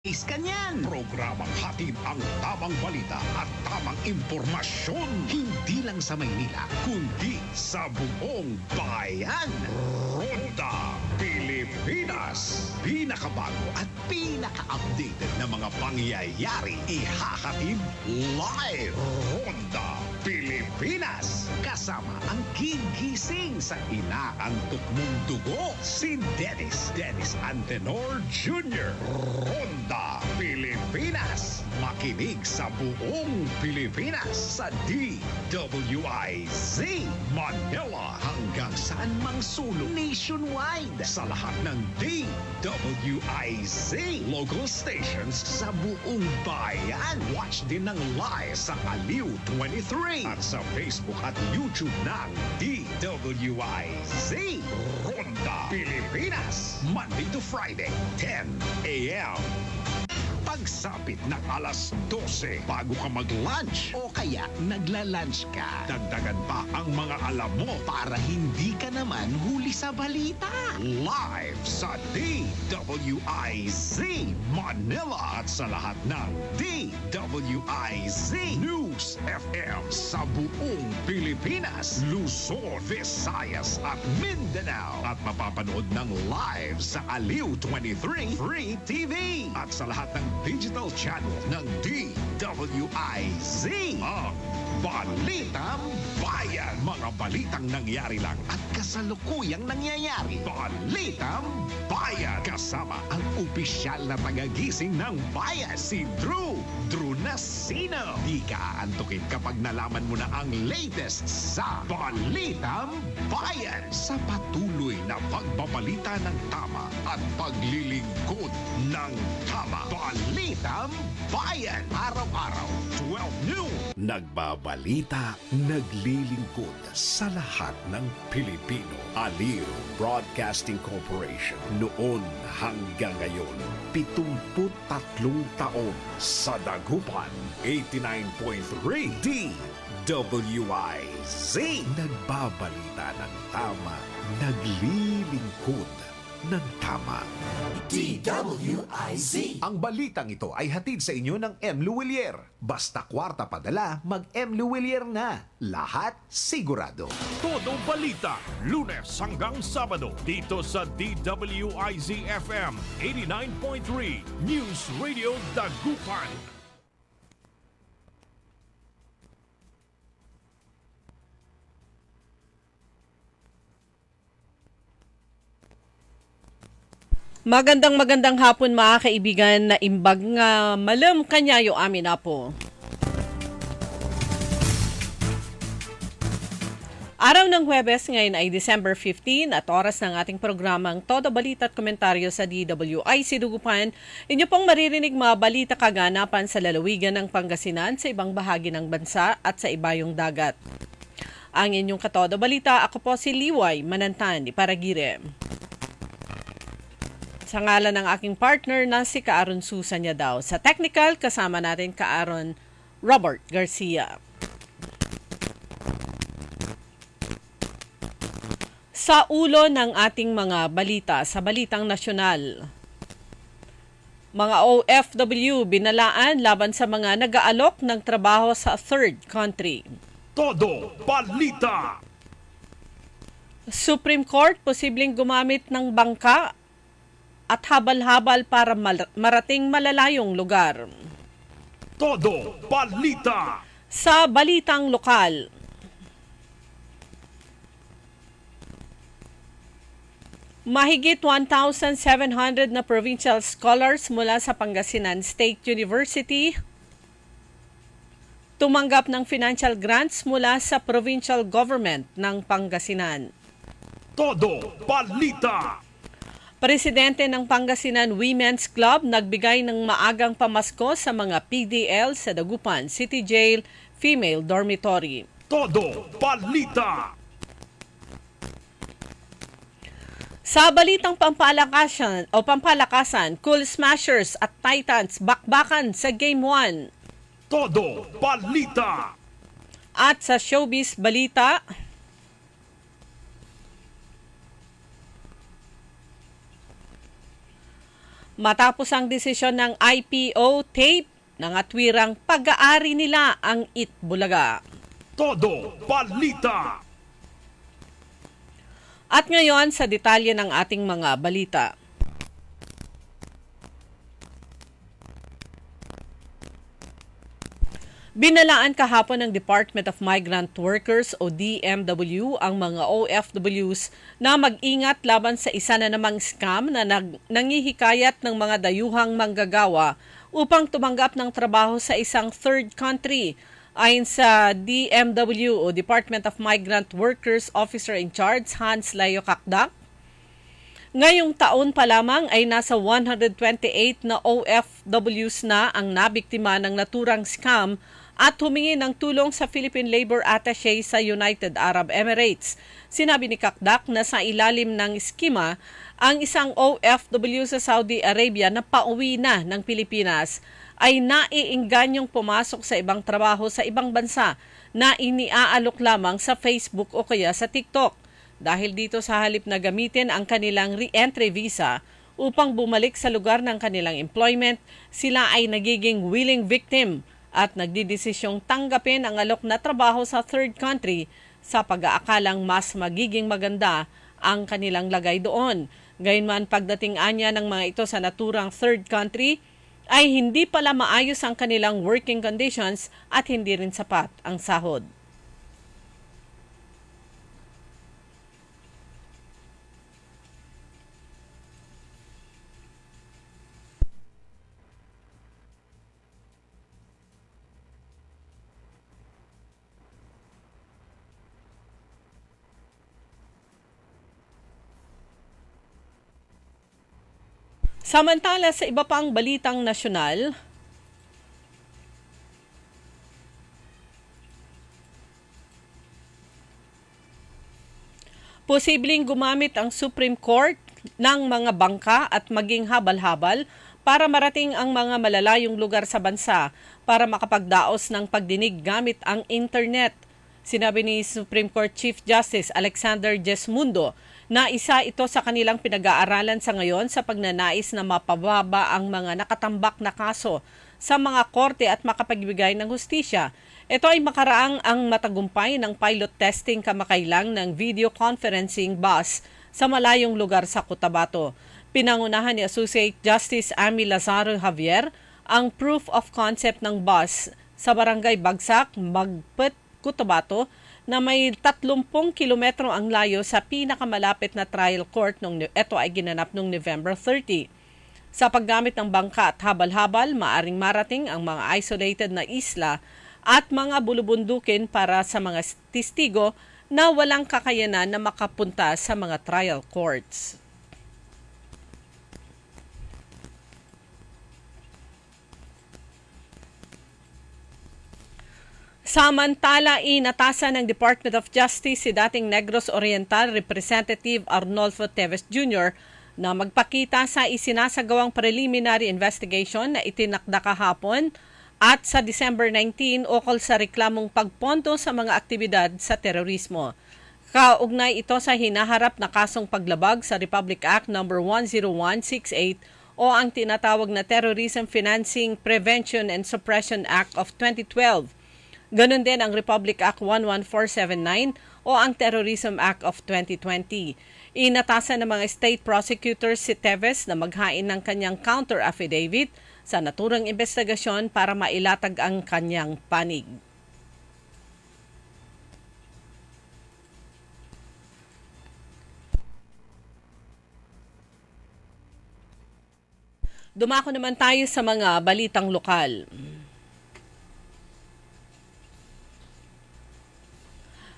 Kanyan. Programang hatid ang tamang balita at tamang impormasyon. Hindi lang sa Maynila, kundi sa buong bayan. Ronda Pilipinas. Pinakabago at pinaka-updated na mga pangyayari. Ihahatid live. Ronda Pilipinas. Kasama ang gigising sa inaantok mong dugo. Si Dennis Antenor Jr. Ronda Pilipinas. Makinig sa buong Pilipinas sa DWIZ Manila hanggang saan mang sulong nationwide sa lahat ng DWIZ local stations sa buong bayan. Watch din ng live sa Aliw 23 at sa Facebook at YouTube ng DWIZ Ronda Pilipinas. Monday to Friday, 10 a.m. Pagsapit ng alas 12 bago ka mag-lunch o kaya nagla-lunch ka, dagdagan pa ang mga alam mo para hindi ka naman huli sa balita. Live sa DWIZ Manila at sa lahat ng DWIZ News FM sa buong Pilipinas, Luzon, Visayas at Mindanao. At mapapanood ng live sa Aliw 23 Free TV at sa lahat ng digital channel ng DWIZ. Ang Balitang Bayan. Mga balitang nangyari lang at kasalukuyang nangyayari. Balitang Bayan. Kasama ang opisyal na tagagising ng bayan, si Drew Nasino. Di ka aantukin kapag nalaman mo na ang latest sa Balitang Bayan. Sa patuloy na pagbabalita ng tama at paglilingkod ng tama. Balitang Bayan. Araw-araw, 12 noon. Nagbabalita, naglilingkod sa lahat ng Pilipino. Aliw Broadcasting Corporation. Noon hanggang ngayon, 73 taon sa dagupan. 89.3 DWIZ. Nagbabalita ng tama, naglilingkod ng tama. DWIZ. Ang balitang ito ay hatid sa inyo ng M. Luwilier. Basta kwarta padala, mag-M. Luwilier na. Lahat sigurado. Todo balita, Lunes hanggang Sabado dito sa DWIZ FM 89.3 News Radio Dagupan. Magandang hapon mga kaibigan na imbag nga malam kanyayo amin na po. Araw ng Huwebes ngayon ay December 15 at oras ng ating programang Todo Balita at Komentaryo sa DWIZ Dagupan. Inyo pong maririnig mga balita kaganapan sa lalawigan ng Pangasinan, sa ibang bahagi ng bansa at sa ibayong dagat. Ang inyong Katodo Balita, ako po si Liway Manantan ni Paragire. Sa ngalan ng aking partner na si Kaaron Susan niya daw. Sa technical, kasama natin Kaaron Robert Garcia. Sa ulo ng ating mga balita, sa balitang nasyonal, mga OFW binalaan laban sa mga nag-aalok ng trabaho sa third country. Todo Balita. Supreme Court posibleng gumamit ng bangka at habal-habal para marating malalayong lugar. Todo Balita. Sa balitang lokal, mahigit 1,700 na provincial scholars mula sa Pangasinan State University tumanggap ng financial grants mula sa provincial government ng Pangasinan. Todo Balita. Presidente ng Pangasinan Women's Club nagbigay ng maagang pamasko sa mga PDL sa Dagupan City Jail Female Dormitory. Todo Balita. Sa balitang pampalakasan, Cool Smashers at Titans bakbakan sa Game 1. Todo Balita. At sa showbiz balita, matapos ang desisyon ng IPO tape ng atwirang pag-aari nila ang Itbulaga. Todo Balita. At ngayon sa detalye ng ating mga balita. Binalaan kahapon ng Department of Migrant Workers o DMW ang mga OFWs na mag-ingat laban sa isa na namang scam na nangihikayat ng mga dayuhang manggagawa upang tumanggap ng trabaho sa isang third country. Ayon sa DMW o Department of Migrant Workers Officer in Charge Hans Leo Kakdak, ngayong taon pa lamang ay nasa 128 na OFWs na ang nabiktima ng naturang scam at humingi ng tulong sa Philippine Labor Attaché sa United Arab Emirates. Sinabi ni Kakdak na sa ilalim ng eskema, ang isang OFW sa Saudi Arabia na pauwi na ng Pilipinas ay naiingganyong pumasok sa ibang trabaho sa ibang bansa na iniaalok lamang sa Facebook o kaya sa TikTok. Dahil dito sa halip na gamitin ang kanilang re-entry visa upang bumalik sa lugar ng kanilang employment, sila ay nagiging willing victim at nagdidesisyong tanggapin ang alok na trabaho sa third country sa pag-aakalang mas magiging maganda ang kanilang lagay doon. Gayunman pagdating anya ng mga ito sa naturang third country, ay hindi pala maayos ang kanilang working conditions at hindi rin sapat ang sahod. Samantala sa iba pang balitang nasyonal, posibleng gumamit ang Supreme Court ng mga bangka at maging habal-habal para marating ang mga malalayong lugar sa bansa para makapagdaos ng pagdinig gamit ang internet. Sinabi ni Supreme Court Chief Justice Alexander Gesmundo na isa ito sa kanilang pinag-aaralan sa ngayon sa pagnanais na mapababa ang mga nakatambak na kaso sa mga korte at makapagbigay ng hustisya. Ito ay makaraang ang matagumpay ng pilot testing kamakailang ng video conferencing bus sa malayong lugar sa Cotabato. Pinangunahan ni Associate Justice Amy Lazaro Javier ang proof of concept ng bus sa Barangay Bagsak, Magpet, Cotabato, na may 30 kilometro ang layo sa pinakamalapit na trial court nung ito ay ginanap noong November 30. Sa paggamit ng bangka at habal-habal, maaring marating ang mga isolated na isla at mga bulubundukin para sa mga testigo na walang kakayanan na makapunta sa mga trial courts. Samantala, inatasan ng Department of Justice si dating Negros Oriental Representative Arnolfo Teves Jr. na magpakita sa isinasagawang preliminary investigation na itinakda kahapon at sa December 19 ukol sa reklamong pagpondo sa mga aktibidad sa terorismo. Kaugnay ito sa hinaharap na kasong paglabag sa Republic Act No. 10168 o ang tinatawag na Terrorism Financing Prevention and Suppression Act of 2012. Ganon din ang Republic Act 11479 o ang Terrorism Act of 2020. Inatasan ng mga state prosecutors si Teves na maghain ng kanyang counter affidavit sa naturang investigasyon para mailatag ang kanyang panig. Dumako naman tayo sa mga balitang lokal.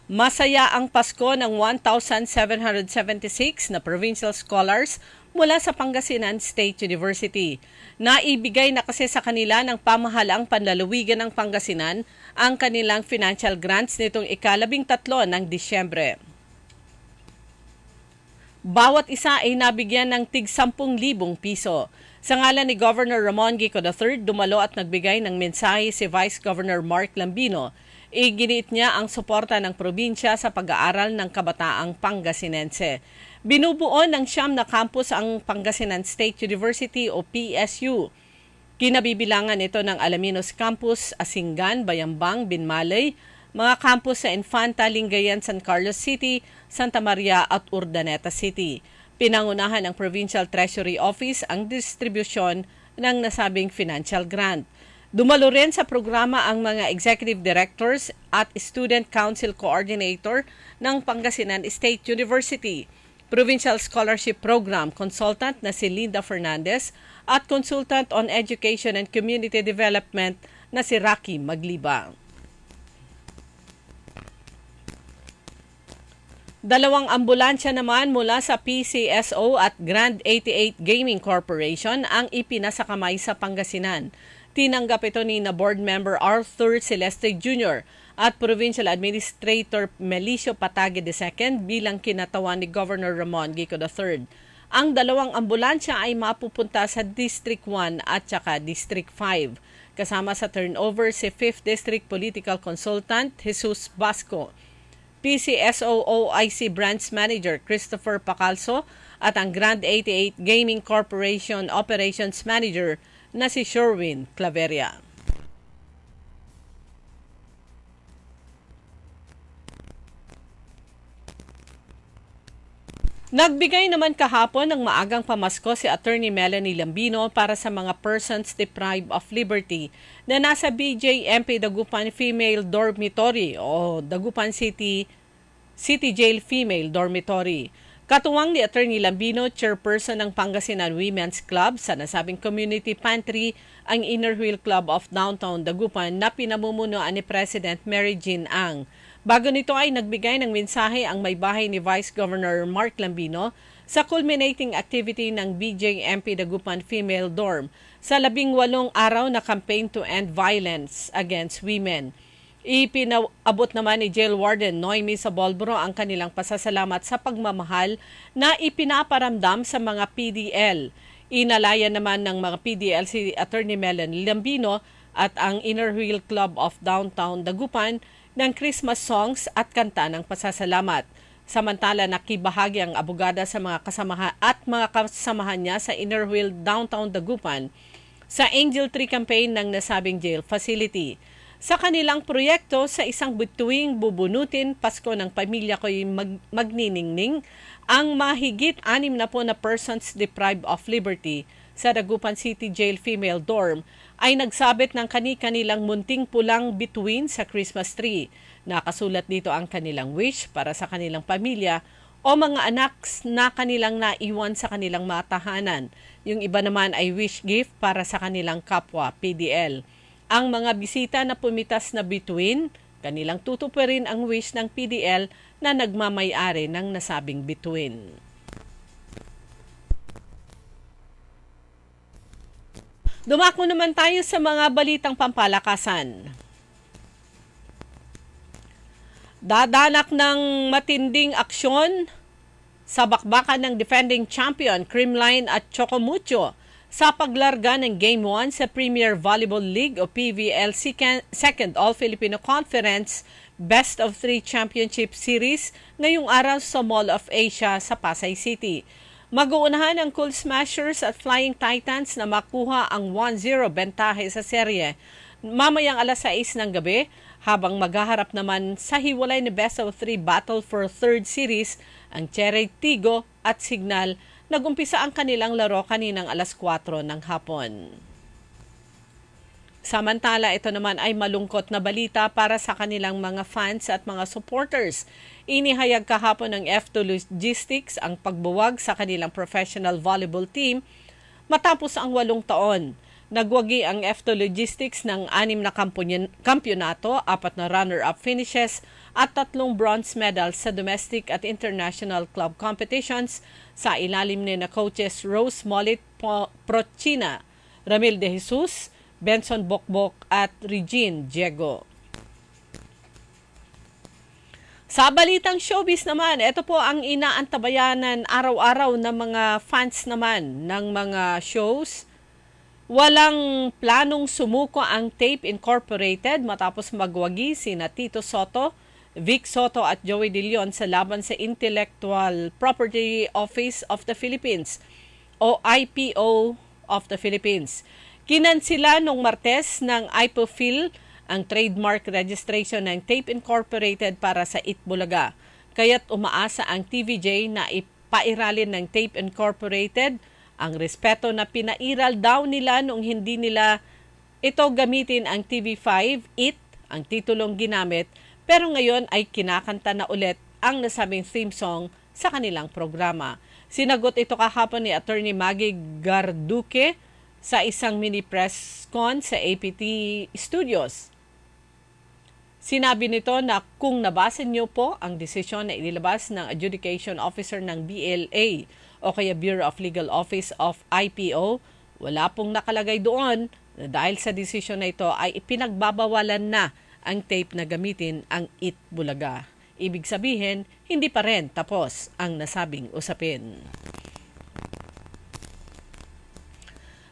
Masaya ang Pasko ng 1,776 na provincial scholars mula sa Pangasinan State University. Naibigay na kasi sa kanila ng pamahalaang panlalawigan ng Pangasinan ang kanilang financial grants nitong ika-13 ng Disyembre. Bawat isa ay nabigyan ng tig 10,000 piso. Sa ngalan ni Governor Ramon Gico III, dumalo at nagbigay ng mensahe si Vice Governor Mark Lambino. Iginiit niya ang suporta ng probinsya sa pag-aaral ng kabataang Pangasinense. Binubuo ng 9 na campus ang Pangasinan State University o PSU. Kinabibilangan ito ng Alaminos Campus, Asingan, Bayambang, Binmalay, mga campus sa Infanta, Lingayen, San Carlos City, Santa Maria at Urdaneta City. Pinangunahan ng Provincial Treasury Office ang distribusyon ng nasabing financial grant. Dumalo rin sa programa ang mga executive directors at student council coordinator ng Pangasinan State University, Provincial Scholarship Program consultant na si Linda Fernandez at consultant on education and community development na si Rocky Magliba. 2 ambulansya naman mula sa PCSO at Grand 88 Gaming Corporation ang ipinasakamay sa Pangasinan. Tinanggap ito ni na board member Arthur Celeste Jr. at Provincial Administrator Melicio Patage II bilang kinatawan ni Governor Ramon Gico III. Ang 2 ambulansya ay mapupunta sa District 1 at saka District 5. Kasama sa turnover si 5th District Political Consultant Jesus Basco, PCSO OIC Branch Manager Christopher Pacalso at ang Grand 88 Gaming Corporation Operations Manager na si Sherwin Claveria. Nagbigay naman kahapon ng maagang pamasko si Attorney Melanie Lambino para sa mga persons deprived of liberty na nasa BJMP Dagupan Female Dormitory o Dagupan City Jail Female Dormitory. Katuwang ni Attorney Lambino, chairperson ng Pangasinan Women's Club sa nasabing community pantry, ang Inner Wheel Club of Downtown Dagupan na pinamumunuan ni President Mary Jean Ang. Bago nito ay nagbigay ng mensahe ang may bahay ni Vice Governor Mark Lambino sa culminating activity ng BJMP Dagupan Female Dorm sa 18 araw na campaign to end violence against women. Ipinaabot naman ni Jail Warden Noemi Sabolbro ang kanilang pasasalamat sa pagmamahal na ipinaparamdam sa mga PDL. Inalaya naman ng mga PDL si Attorney Melanie Lambino at ang Inner Wheel Club of Downtown Dagupan ng Christmas songs at kanta ng pasasalamat. Samantala nakibahagi ang abogada sa mga kasamahan niya sa Inner Wheel Downtown Dagupan sa Angel Tree campaign ng nasabing jail facility. Sa kanilang proyekto sa isang bituing bubunutin Pasko ng Pamilya Ko'y Magniningning, ang mahigit 60 na persons deprived of liberty sa Dagupan City Jail Female Dorm ay nagsabit ng kani-kanilang munting pulang bituin sa Christmas tree. Nakasulat dito ang kanilang wish para sa kanilang pamilya o mga anak na kanilang naiwan sa kanilang mga tahanan. Yung iba naman ay wish gift para sa kanilang kapwa PDL. Ang mga bisita na pumitas na bituin, kanilang tutuparin ang wish ng PDL na nagmamay-ari ng nasabing bituin. Dumako naman tayo sa mga balitang pampalakasan. Dadanak ng matinding aksyon sa bakbakan ng defending champion Creamline at Chocomucho sa paglarga ng Game 1 sa Premier Volleyball League o PVL Second All-Filipino Conference Best of 3 Championship Series ngayong araw sa Mall of Asia sa Pasay City. Mag-uunahan ang Cool Smashers at Flying Titans na makuha ang 1-0 bentahe sa serye mamayang alas 6 ng gabi, habang maghaharap naman sa hiwalay na Best of 3 Battle for Third Series ang Cherry Tigo at Signal. Nagumpisa ang kanilang laro kaninang alas 4 ng hapon. Samantala, ito naman ay malungkot na balita para sa kanilang mga fans at mga supporters. Inihayag kahapon ng F2 Logistics ang pagbuwag sa kanilang professional volleyball team matapos ang 8 taon. Nagwagi ang F2 Logistics ng 6 na kampyonato, 4 na runner-up finishes at 3 bronze medals sa domestic at international club competitions sa ilalim ni na coaches Rose Molit Prochina, Ramil De Jesus, Benson Bokbok at Regine Diego. Sa balitang showbiz naman, ito po ang inaantabayanan araw-araw ng mga fans naman ng mga shows. Walang planong sumuko ang Tape Incorporated matapos magwagi sina Tito Soto, Vic Soto at Joey De Leon sa laban sa Intellectual Property Office of the Philippines o IPO of the Philippines. Kinansila nung Martes ng IPOPHIL ang trademark registration ng Tape Incorporated para sa Itbulaga. Kaya't umaasa ang TVJ na ipairalin ng Tape Incorporated ang respeto na pinairal daw nila nung hindi nila ito gamitin ang TV5, IT, ang titulong ginamit, pero ngayon ay kinakanta na ulit ang nasabing theme song sa kanilang programa. Sinagot ito kahapon ni Attorney Maggie Garduque sa isang mini press con sa APT Studios. Sinabi nito na kung nabasa niyo po ang desisyon na inilabas ng Adjudication Officer ng BLA o kaya Bureau of Legal Office of IPO, wala pong nakalagay doon na dahil sa desisyon na ito ay ipinagbabawalan na ang tape na gamitin ang Itbulaga. Ibig sabihin, hindi pa rin tapos ang nasabing usapin.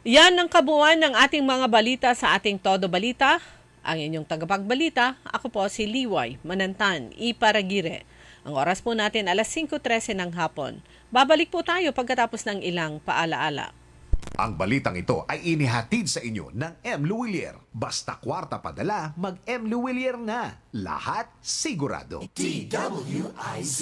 Yan ang kabuuan ng ating mga balita sa ating Todo Balita. Ang inyong tagapagbalita, ako po si Liway Manantan, Iparagire. Ang oras po natin alas 5:13 ng hapon. Babalik po tayo pagkatapos ng ilang paalaala. Ang balitang ito ay inihatid sa inyo ng M. Luwilier. Basta kwarta padala, mag-M. Luwilier na. Lahat sigurado. DWIZ.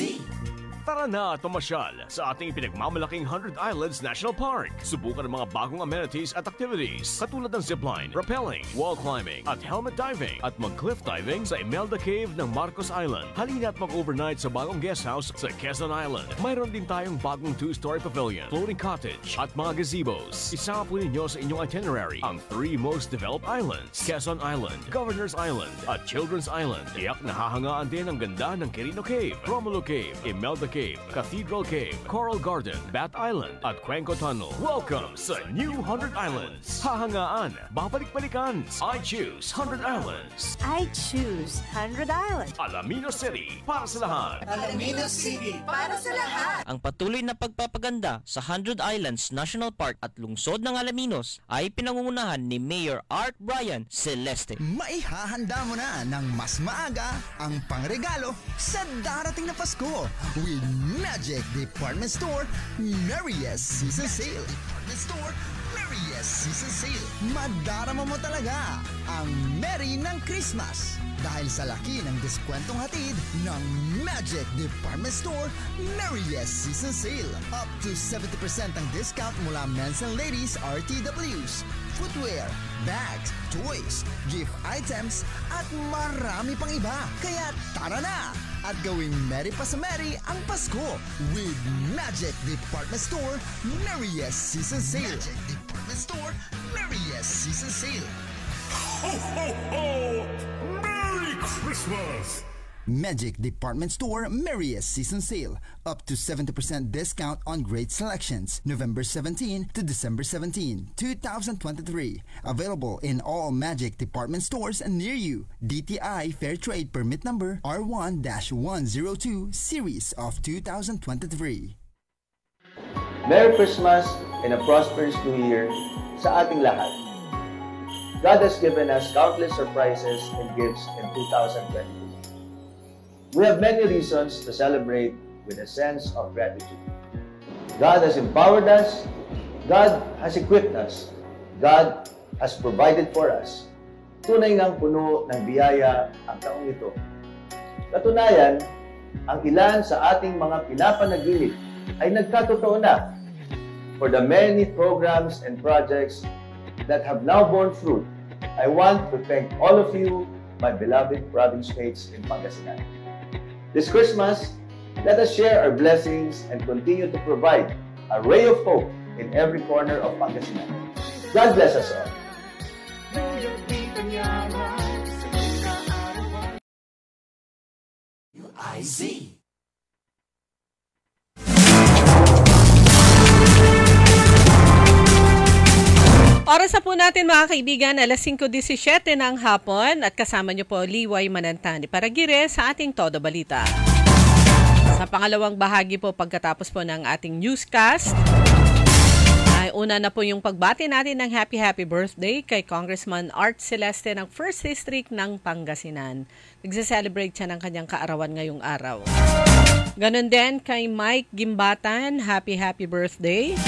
Tara na at pumasyal sa ating pinagmamalaking 100 Islands National Park. Subukan ang mga bagong amenities at activities katulad ng zipline, rappelling, wall climbing at helmet diving at mag-cliff diving sa Imelda Cave ng Marcos Island. Halina at mag-overnight sa bagong guest house sa Quezon Island. Mayroon din tayong bagong 2-story pavilion, floating cottage at mga gazebos. Isama po ninyo sa inyong itinerary ang 3 most developed islands: Quezon Island, Governor's Island at Children's Island. Tiyak nahahangaan din ang ganda ng Quirino Cave, Romulo Cave, Imelda Cave, Cathedral Cave, Coral Garden, Bat Island at Cuenco Tunnel. Welcome sa New 100 Islands. Hahangaan, babalik-balikan. I choose 100 Islands. I choose 100 Islands. Alaminos City, para sa lahat. Alaminos City, para sa lahat. Ang patuloy na pagpapaganda sa 100 Islands National Park at lungsod ng Alaminos ay pinangungunahan ni Mayor Art Brian Celeste. Maihahanda mo na ng mas maaga ang pangregalo sa darating na Pasko with Magic Department Store Merriest Season Sale. Department Store Merriest Season Sale. Madarama mo talaga ang Merry ng Christmas dahil sa laki ng diskwentong hatid ng Magic Department Store Merriest Season Sale. Up to 70% ang discount mula men's and ladies RTWs, footwear, bags, toys, gift items, at marami pang iba. Kaya tara na! At gawing merry pa sa merry ang Pasko with Magic Department Store Merriest Season Sale. Magic Department Store Merriest Season Sale. Ho, ho, ho! Merry Christmas! Magic Department Store Merriest Season Sale. Up to 70% discount on great selections. November 17 to December 17, 2023. Available in all Magic Department stores near you. DTI Fair Trade Permit Number R1-102 Series of 2023. Merry Christmas and a prosperous New Year sa ating lahat. God has given us countless surprises and gifts in 2023. We have many reasons to celebrate with a sense of gratitude. God has empowered us. God has equipped us. God has provided for us. Tunay ngang puno ng biyaya ang taong ito. Katunayan, ang ilan sa ating mga pinapanaginip ay nagkatotoo na. For the many programs and projects that have now borne fruit, I want to thank all of you, my beloved province mates in Pangasinan. This Christmas, let us share our blessings and continue to provide a ray of hope in every corner of Pangasinan. God bless us all. UIZ. Oras na po natin mga kaibigan, alas 5:17 ng hapon at kasama niyo po Liway Manantan Iparagire sa ating Todo Balita. Sa pangalawang bahagi po pagkatapos po ng ating newscast Ay una na po yung pagbati natin ng happy birthday kay Congressman Art Celeste ng 1st District ng Pangasinan. Nagse-celebrate siya ng kanyang kaarawan ngayong araw. Ganon din kay Mike Gimbatan, happy birthday.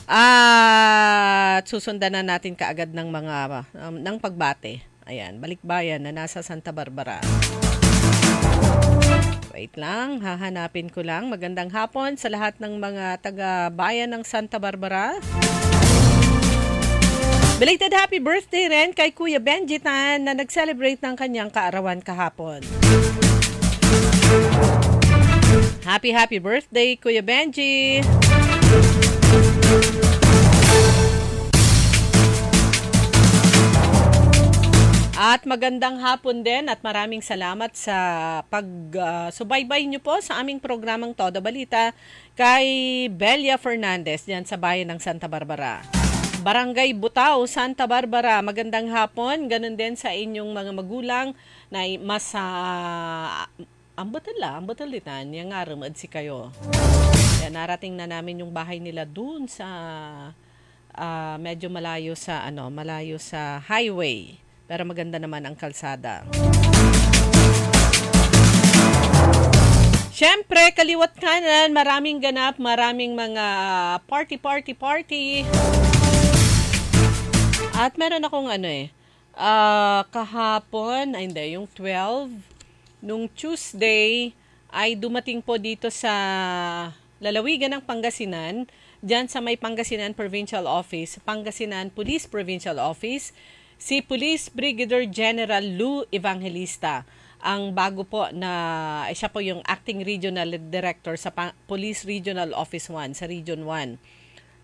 At susundan na natin kaagad ng mga ng pagbate. Ayan, balikbayan na nasa Santa Barbara. Wait lang, hahanapin ko lang. Magandang hapon sa lahat ng mga taga-bayan ng Santa Barbara. Belated happy birthday rin kay Kuya Benji Tan na nag-celebrate ng kanyang kaarawan kahapon. Happy birthday, Kuya Benji! At magandang hapon din at maraming salamat sa pag-subaybay nyo po sa aming programang Todo Balita kay Belia Fernandez diyan sa bayan ng Santa Barbara. Barangay Butao, Santa Barbara, magandang hapon. Ganun din sa inyong mga magulang na mas ambutalitan, yung aramad si kayo. Yan, narating na namin yung bahay nila dun sa medyo malayo sa highway. Pero maganda naman ang kalsada. Siyempre, kaliwat kanan, maraming ganap, maraming mga party. At meron akong kahapon, yung 12, nung Tuesday, ay dumating po dito sa lalawigan ng Pangasinan, dyan sa may Pangasinan Provincial Office, Pangasinan Police Provincial Office, si Police Brigadier General Lou Evangelista, ang bago po na siya po yung Acting Regional Director sa Police Regional Office 1 sa Region 1.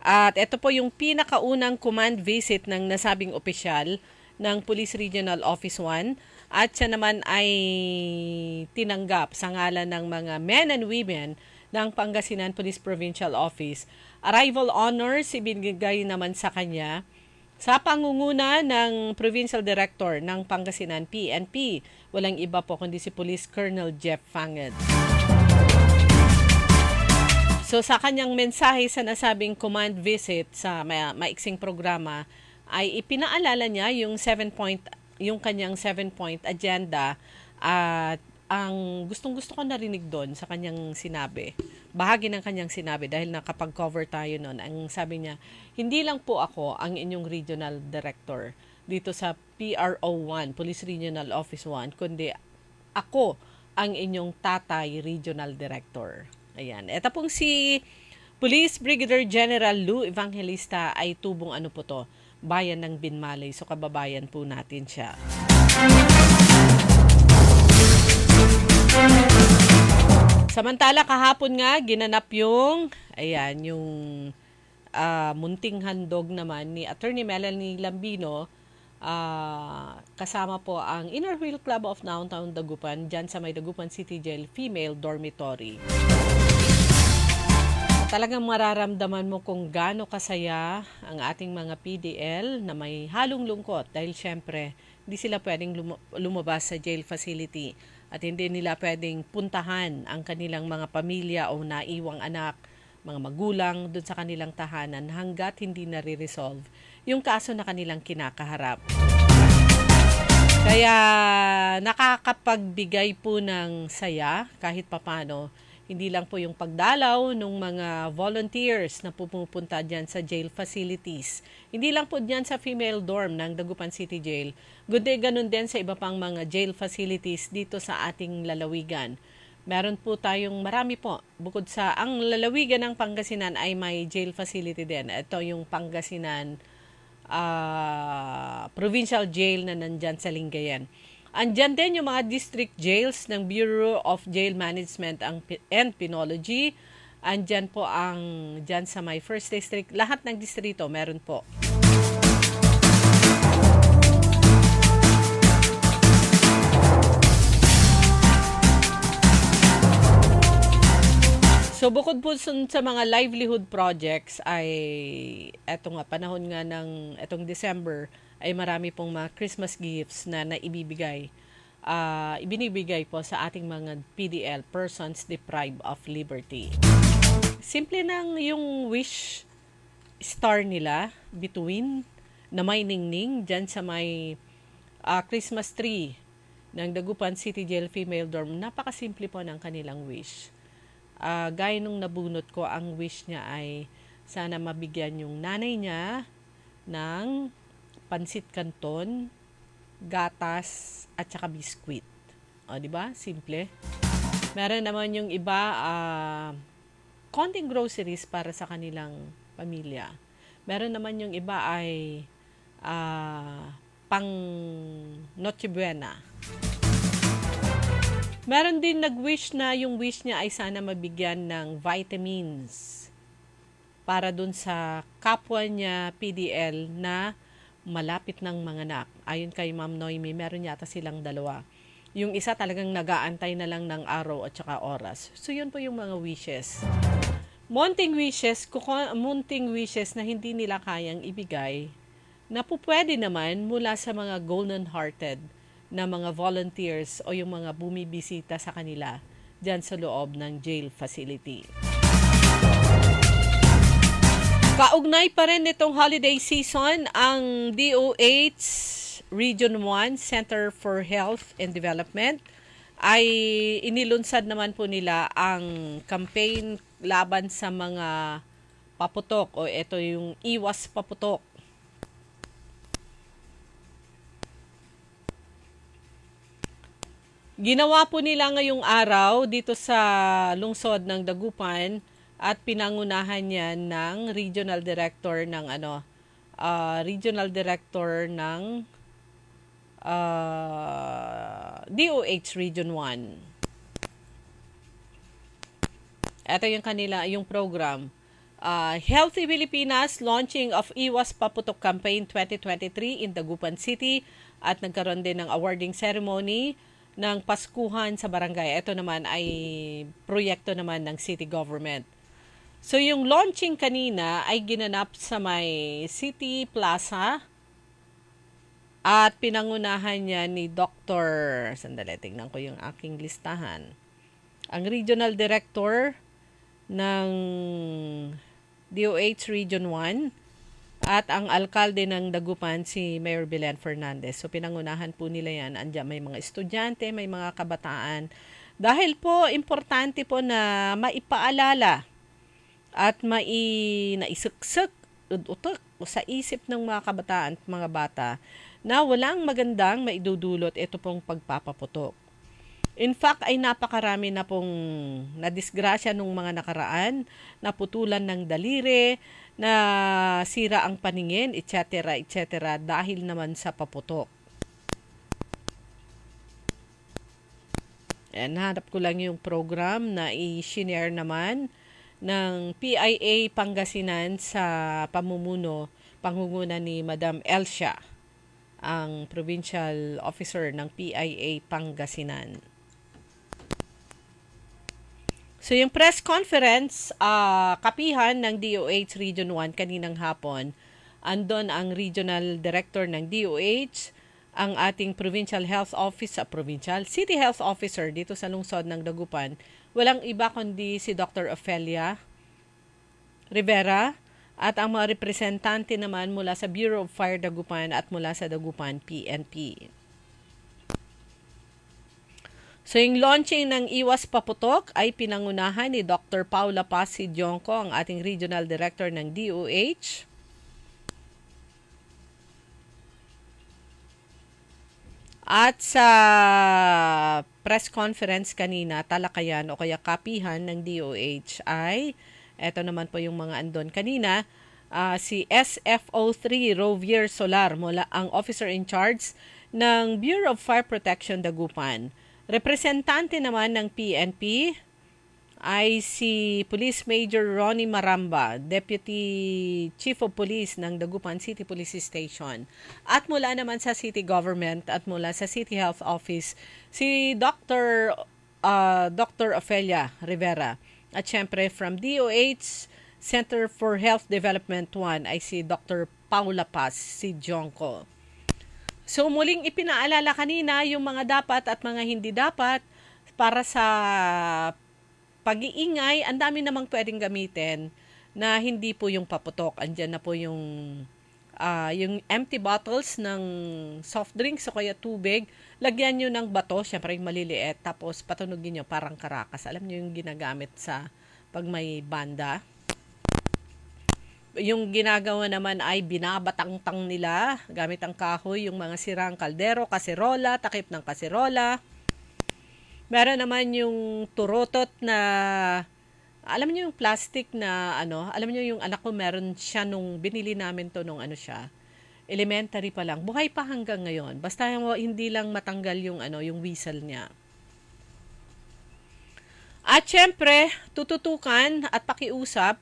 At ito po yung pinakaunang command visit ng nasabing opisyal ng Police Regional Office 1 at siya naman ay tinanggap sa ngalan ng mga men and women ng Pangasinan Police Provincial Office. Arrival honors ibinigay naman sa kanya sa pangunguna ng Provincial Director ng Pangasinan PNP, walang iba po kundi si Police Colonel Jeff Fanged. So sa kanyang mensahe sa nasabing command visit sa maiksing programa ay ipinaalala niya yung kanyang 7-point agenda at ang gustong-gusto ko narinig doon sa kanyang sinabi. Bahagi ng kanyang sinabi dahil nakapag-cover tayo noon. Ang sabi niya, hindi lang po ako ang inyong regional director dito sa PRO1, Police Regional Office 1, kundi ako ang inyong tatay regional director. Ayan. Ito pong si Police Brigadier General Lou Evangelista ay tubong bayan ng Binmalay. So kababayan po natin siya. Samantala kahapon nga ginanap yung munting handog naman ni Attorney Melanie Lambino kasama po ang Inner Wheel Club of Downtown Dagupan dyan sa may Dagupan City Jail Female Dormitory. Talagang mararamdaman mo kung gaano kasaya ang ating mga PDL na may halong lungkot dahil syempre hindi sila pwedeng lumabas sa jail facility at hindi nila pwedeng puntahan ang kanilang mga pamilya o naiwang anak, mga magulang doon sa kanilang tahanan hanggat hindi nare-resolve yung kaso na kanilang kinakaharap. Kaya nakakapagbigay po ng saya kahit papano. Hindi lang po yung pagdalaw ng mga volunteers na pupunta dyan sa jail facilities. Hindi lang po dyan sa female dorm ng Dagupan City Jail. Kundi ganun din sa iba pang mga jail facilities dito sa ating lalawigan. Meron po tayong marami po. Bukod sa ang lalawigan ng Pangasinan ay may jail facility din. Ito yung Pangasinan Provincial Jail na nandyan sa Lingayen. Andyan din yung mga district jails ng Bureau of Jail Management and Penology. Andyan po dyan sa my 1st District. Lahat ng distrito meron po. So bukod po sa mga livelihood projects ay panahon nga ng etong December ay marami pong mga Christmas gifts na ibinibigay po sa ating mga PDL, persons deprived of liberty. Simple nang yung wish star nila, Bituin, na may ningning dyan sa may Christmas tree ng Dagupan City Jail Female Dorm. Napakasimple po ng kanilang wish. Gaya nung nabunot ko, ang wish niya ay sana mabigyan yung nanay niya ng pansit canton, gatas, at saka biskwit. O, di ba? Simple. Meron naman yung iba, konting groceries para sa kanilang pamilya. Meron naman yung iba ay pang Noche Buena. Meron din nag-wish na yung wish niya ay sana mabigyan ng vitamins para dun sa kapwa niya PDL na malapit ng manganak. Ayon kay Ma'am Noemi, meron yata silang dalawa. Yung isa talagang nag-aantay na lang ng araw at saka oras. So yun po yung mga wishes. Munting wishes na hindi nila kayang ibigay na po pwede naman mula sa mga golden-hearted na mga volunteers o yung mga bumibisita sa kanila dyan sa loob ng jail facility. Kaugnay pa rin nitong holiday season, ang DOH Region 1 Center for Health and Development ay inilunsad naman po nila ang campaign laban sa mga paputok o ito yung iwas paputok. Ginawa po nila ngayong araw dito sa lungsod ng Dagupan at pinangunahan niya ng Regional Director ng DOH Region 1. Ito yung program. Healthy Pilipinas launching of Iwas Paputok Campaign 2023 in Dagupan City at nagkaroon din ng awarding ceremony ng Paskuhan sa barangay. Ito naman ay proyekto naman ng city government. So yung launching kanina ay ginanap sa may City Plaza at pinangunahan niya ni Dr. Sandali, tingnan ko yung aking listahan. Ang Regional Director ng DOH Region 1 at ang alkalde ng Dagupan, si Mayor Belen Fernandez. So pinangunahan po nila yan. Andiyan may mga estudyante, may mga kabataan. Dahil po, importante po na maipaalala at naisuksok utok sa isip ng mga kabataan at mga bata na walang magandang maidudulot ito pong pagpapaputok. In fact, ay napakarami na pong nadisgrasya nung mga nakaraan, naputulan ng daliri, na sira ang paningin, etc. dahil naman sa paputok. Hanap ko lang yung program na i-share naman ng PIA Pangasinan sa pangunguna ni Madam Elsia, ang provincial officer ng PIA Pangasinan. So yung press conference, kapihan ng DOH Region 1 kaninang hapon, andon ang Regional Director ng DOH, ang ating Provincial Health Officer, City Health Officer dito sa lungsod ng Dagupan, walang iba kundi si Dr. Ofelia Rivera, at ang mga representante naman mula sa Bureau of Fire Dagupan at mula sa Dagupan PNP. So yung launching ng Iwas Paputok ay pinangunahan ni Dr. Paula Paz Sidionco, ang ating Regional Director ng DOH. At sa press conference kanina, talakayan o kaya kapihan ng DOH ay, eto naman po yung mga andon kanina, si SFO3 Rovier Solar, mula ang officer in charge ng Bureau of Fire Protection Dagupan. Representante naman ng PNP ay si Police Major Ronnie Maramba, Deputy Chief of Police ng Dagupan City Police Station. At mula naman sa City Government at mula sa City Health Office, si Dr. Ofelia Rivera. At syempre from DOH Center for Health Development 1 ay si Dr. Paula Paz Sidionco. So muling ipinaalala kanina yung mga dapat at mga hindi dapat para sa pag-iingay. Ang dami namang pwedeng gamitin na hindi po yung paputok. Andyan na po yung empty bottles ng soft drinks o kaya tubig. Lagyan nyo ng bato, syempre yung maliliit, tapos patunugin nyo parang karakas. Alam nyo yung ginagamit sa pag may banda. Yung ginagawa naman ay binabatang-tang nila gamit ang kahoy, yung mga sirang kaldero, kaserola, takip ng kaserola. Meron naman yung turotot na, alam niyo yung plastic na alam niyo yung anak ko meron siya nung binili namin to nung siya. Elementary pa lang. Buhay pa hanggang ngayon. Basta hindi lang matanggal yung yung whistle niya. At syempre, tututukan at pakiusap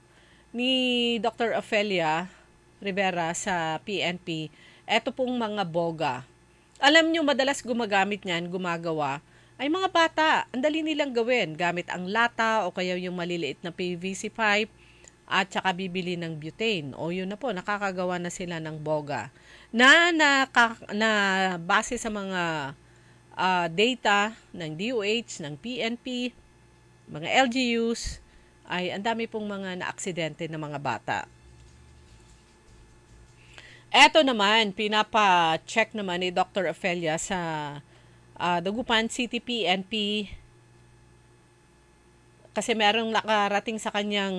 ni Dr. Ofelia Rivera sa PNP, eto pong mga boga. Alam nyo, madalas gumagamit niyan, gumagawa, ay mga bata. Ang dali nilang gawin, gamit ang lata o kaya yung maliliit na PVC pipe at saka bibili ng butane. O yun na po, nakakagawa na sila ng boga. Na base sa mga data ng DOH, ng PNP, mga LGUs, ay ang dami pong mga na-aksidente na mga bata. Eto naman, pinapa-check naman ni Dr. Ofelia sa Dagupan City PNP kasi merong nakarating sa kanyang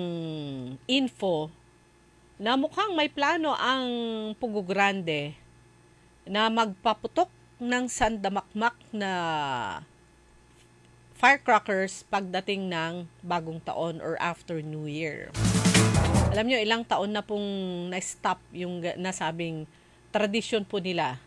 info na mukhang may plano ang Pugo Grande na magpaputok ng sandamakmak na firecrackers pagdating ng bagong taon or after New Year. Alam nyo, ilang taon na pong na-stop yung nasabing tradisyon po nila.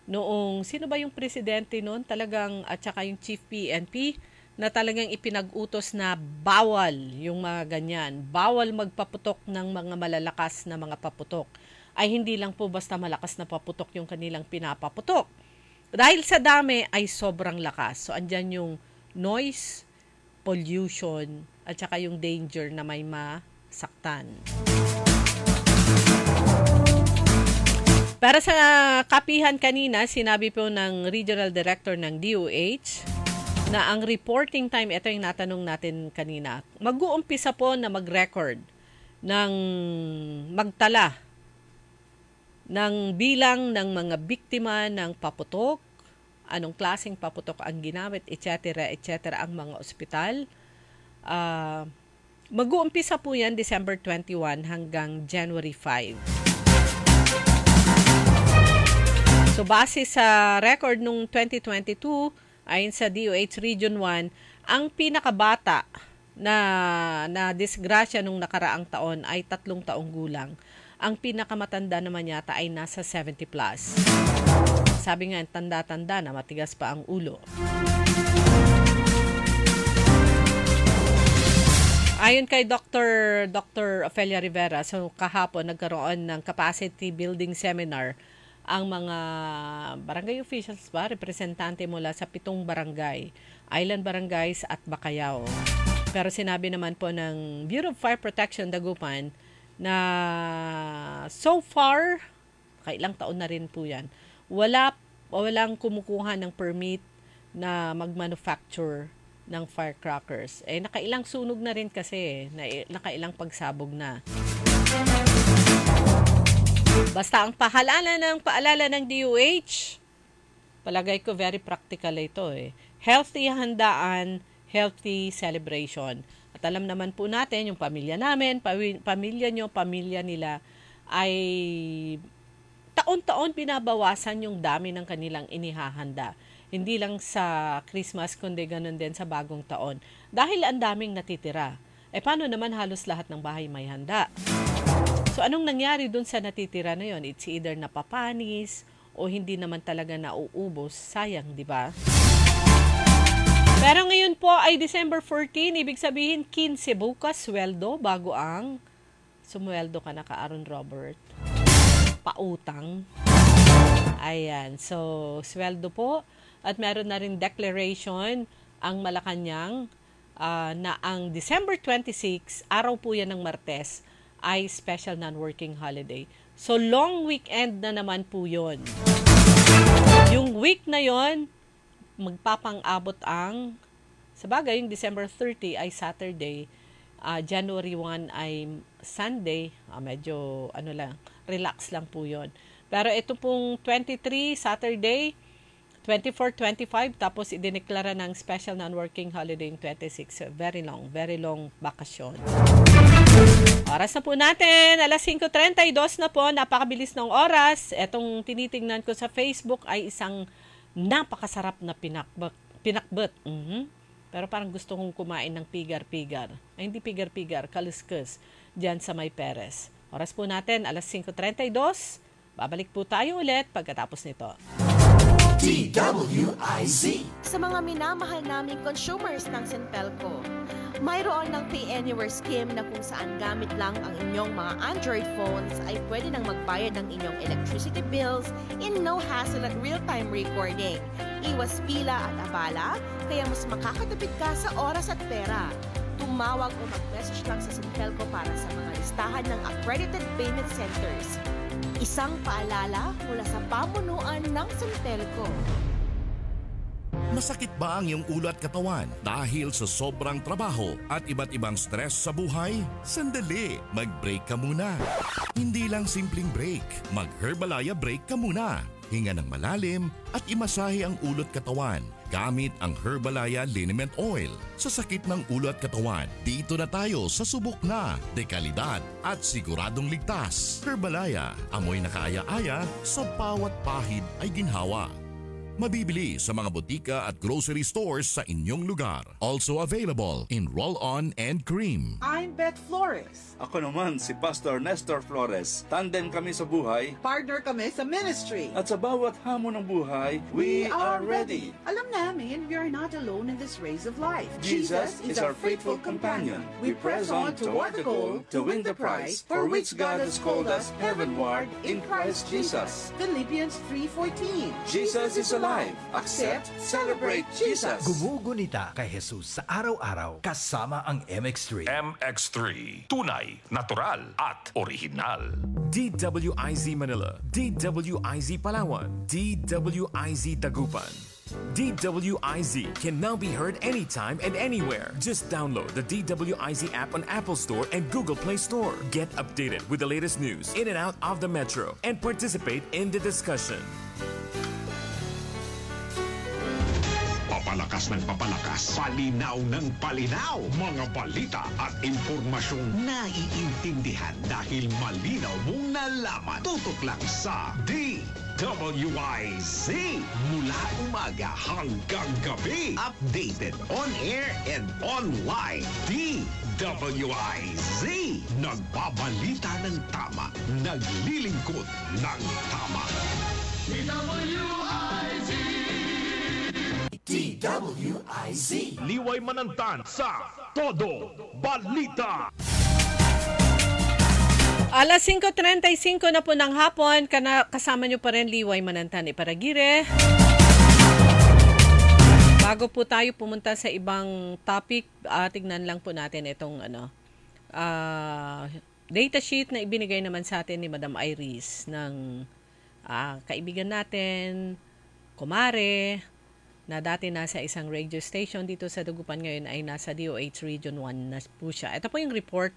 Noong, sino ba yung presidente noon? Talagang, at saka yung chief PNP, na talagang ipinag-utos na bawal yung mga ganyan. Bawal magpaputok ng mga malalakas na mga paputok. Ay hindi lang po basta malakas na paputok yung kanilang pinapaputok. Dahil sa dami ay sobrang lakas. So, andyan yung noise, pollution, at saka yung danger na may masaktan. Para sa kapihan kanina, sinabi po ng Regional Director ng DOH na ang reporting time, ito yung natanong natin kanina, mag-uumpisa po na mag-record ng magtala ng bilang ng mga biktima ng paputok, anong klaseng paputok ang ginamit, etc., etc., ang mga ospital. Mag-uumpisa po yan December 21 hanggang January 5. So, base sa record nung 2022, ayon sa DOH Region 1, ang pinakabata na disgrasya nung nakaraang taon ay 3 taong gulang. Ang pinakamatanda naman yata ay nasa 70 plus. Sabi nga, tanda-tanda na matigas pa ang ulo. Ayon kay Dr. Ofelia Rivera, so kahapon nagkaroon ng capacity building seminar ang mga barangay officials ba, representante mula sa 7 barangay, island barangays at Bacayao. Pero sinabi naman po ng Bureau of Fire Protection Dagupan na so far, kailang taon na rin po yan, walang kumukuha ng permit na mag-manufacture ng firecrackers. Nakailang sunog na rin kasi, nakailang pagsabog na. Basta ang paalala ng DOH, palagay ko very practical ito Healthy handaan, healthy celebration. At alam naman po natin, yung pamilya namin, pamilya nyo, pamilya nila, ay taon-taon binabawasan yung dami ng kanilang inihahanda. Hindi lang sa Christmas, kundi ganun din sa bagong taon. Dahil ang daming natitira. Paano naman halos lahat ng bahay may handa? So, anong nangyari dun sa natitira na yon? It's either napapanis o hindi naman talaga nauubos. Sayang, di ba? Pero ngayon po ay December 14, ibig sabihin 15 bukas, sweldo, bago ang sumweldo ka na ka, Aaron Robert. Pautang. Ayan. So, sweldo po. At meron na rin declaration ang Malacanang na ang December 26, araw po yan ng Martes, ay special non-working holiday. So, long weekend na naman po yun. Yung week na yon magpapang-abot sa bagay, yung December 30 ay Saturday, January 1 ay Sunday, medyo relax lang po yun. Pero ito pong 23, Saturday, 24, 25, tapos idineklara ng special non-working holiday yung 26. Very long bakasyon. Oras na po natin, alas 5:32 na po, napakabilis ng oras. Etong tinitingnan ko sa Facebook ay isang napakasarap na pinakbet. Pero parang gusto kong kumain ng pigar-pigar. Ay, hindi pigar-pigar, kaluskus. Diyan sa May Perez. Oras po natin, alas 5:32. Babalik po tayo ulit pagkatapos nito. DWIZ. Sa mga minamahal naming consumers ng Sintelco, mayroon ng Pay Anywhere scheme na kung saan gamit lang ang inyong mga Android phones ay pwede nang magbayad ng inyong electricity bills in no hassle at real-time recording. Iwas pila at abala, kaya mas makakatipid ka sa oras at pera. Tumawag o mag-message lang sa Sintelco para sa mga listahan ng accredited payment centers. Isang paalala mula sa pamunuan ng Sintelco. Masakit ba ang iyong ulo at katawan dahil sa sobrang trabaho at iba't ibang stress sa buhay? Sandali, mag-break ka muna. Hindi lang simpleng break, mag-Herbalaya break ka muna. Hinga ng malalim at imasahe ang ulo at katawan gamit ang Herbalaya Liniment Oil. Sa sakit ng ulo at katawan, dito na tayo sa subok na, dekalidad at siguradong ligtas. Herbalaya, amoy na kaaya-aya, sa bawat pahid ay ginhawa. Mabibili sa mga botika at grocery stores sa inyong lugar. Also available in roll-on and cream. I'm Beth Flores. Ako naman si Pastor Nestor Flores. Tandem kami sa buhay. Partner kami sa ministry. At sa bawat hamon ng buhay, we are ready. Alam namin, we are not alone in this race of life. Jesus is our faithful companion. We press on toward the goal to win the prize for which God has called us heavenward in Christ Jesus. Philippians 3:14. Jesus is alive. Accept, celebrate Jesus. Gumugunita kay Jesus sa araw-araw kasama ang MX3. MX3, tunay, natural at original. DWIZ Manila, DWIZ Palawan, DWIZ Dagupan. DWIZ can now be heard anytime and anywhere. Just download the DWIZ app on Apple Store and Google Play Store. Get updated with the latest news in and out of the metro and participate in the discussion. Papalakas ng papalakas, palinaw ng palinaw, mga balita at impormasyong naiintindihan dahil malinaw mong nalaman. Tutok lang sa DWIZ. Mula umaga hanggang gabi, updated on air and online. DWIZ. Nagbabalita ng tama, naglilingkod ng tama. DWIZ. DWIZ. Liway Manantan sa Todo Balita. Alas 5:35 na po ng hapon, kasama nyo pa rin Liway Manantan Iparagire. Bago po tayo pumunta sa ibang topic, tignan lang po natin itong data sheet na ibinigay naman sa atin ni Madam Iris ng kaibigan natin, kumare, na dati nasa isang radio station dito sa Dagupan, ngayon ay nasa DOH Region 1 na po siya. Ito po yung report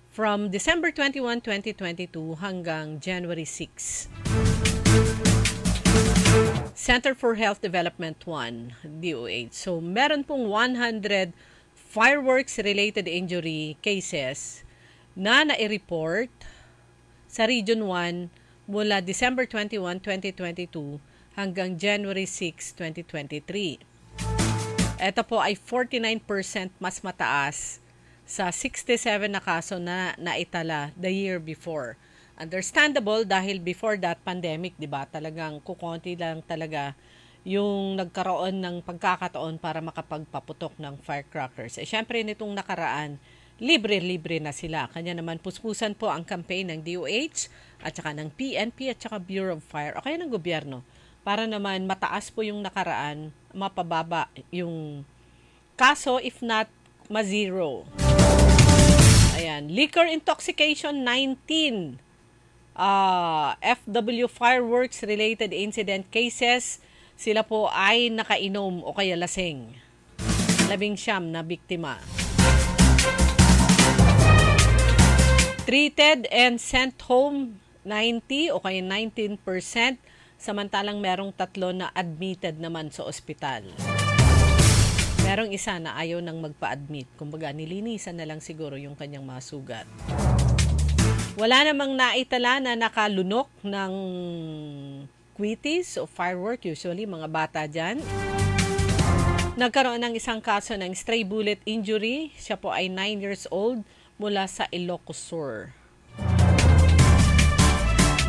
from December 21, 2022 hanggang January 6. Center for Health Development 1, DOH. So, meron pong 100 fireworks-related injury cases na nai-report sa Region 1 mula December 21, 2022 hanggang January 6, 2023. Ito po ay 49% mas mataas sa 67 na kaso na naitala the year before. Understandable dahil before that pandemic, 'di ba? Talagang kukonti lang talaga yung nagkaroon ng pagkakataon para makapagpaputok ng firecrackers. Syempre nitong nakaraan, libre-libre na sila. Kanya naman puspusan po ang campaign ng DOH at saka ng PNP at saka Bureau of Fire o kaya ng gobyerno para naman mataas po yung nakaraan, mapababa yung kaso if not ma-zero. Ayan, liquor intoxication 19. FW fireworks related incident cases, sila po ay nakainom o kaya lasing. 19 na biktima. Treated and sent home 90 o kaya 19%, samantalang merong 3 na admitted naman sa ospital. Merong isa na ayaw nang magpa-admit. Kumbaga, nilinisan na lang siguro yung kanyang mga sugat. Wala namang naitala na nakalunok ng quitties o firework, usually mga bata dyan. Nagkaroon ng isang kaso ng stray bullet injury. Siya po ay 9 years old mula sa Ilocos Sur.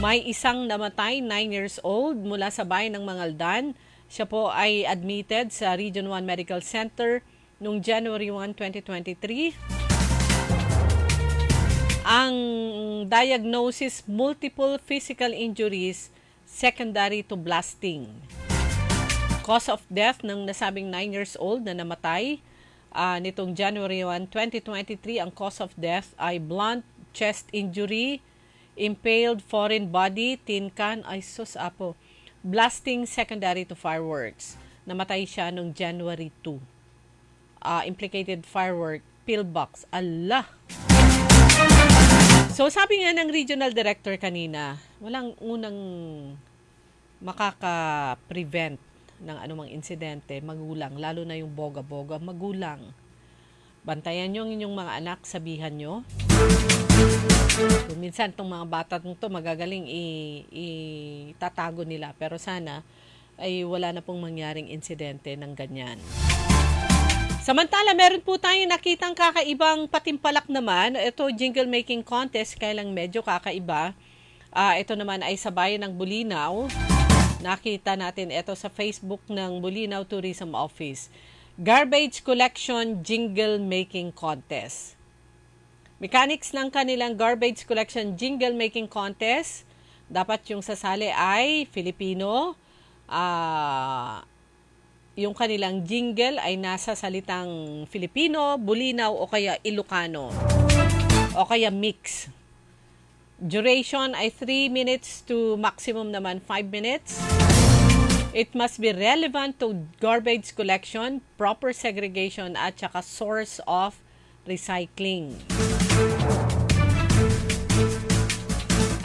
May isang namatay, 9 years old, mula sa bayan ng Mangaldan. Siya po ay admitted sa Region 1 Medical Center noong January 1, 2023. Ang diagnosis, multiple physical injuries secondary to blasting. Cause of death ng nasabing 9 years old na namatay nitong January 1, 2023, ang cause of death ay blunt chest injury, impaled foreign body, tin can, blasting secondary to fireworks. Namatay siya noong January 2. Implicated firework, pillbox. Allah! So sabi nga ng regional director kanina, walang unang makaka-prevent ng anumang insidente, magulang, lalo na yung boga-boga, magulang. Bantayan nyo ang inyong mga anak, sabihan nyo. Minsan itong mga bata nito magagaling itatago nila, pero sana ay wala na pong mangyaring insidente ng ganyan. Samantala, meron po tayong nakitang kakaibang patimpalak naman. Ito, jingle making contest, kaya lang medyo kakaiba. Ito naman ay sa bayan ng Bulinaw. Nakita natin ito sa Facebook ng Bulinaw Tourism Office. Garbage collection jingle making contest. Mechanics ng kanilang garbage collection jingle making contest. Dapat yung sasali ay Filipino. Yung kanilang jingle ay nasa salitang Filipino, Bulinaw o kaya Ilocano. O kaya mix. Duration ay 3 minutes to maximum naman 5 minutes. It must be relevant to garbage collection, proper segregation at saka source of recycling.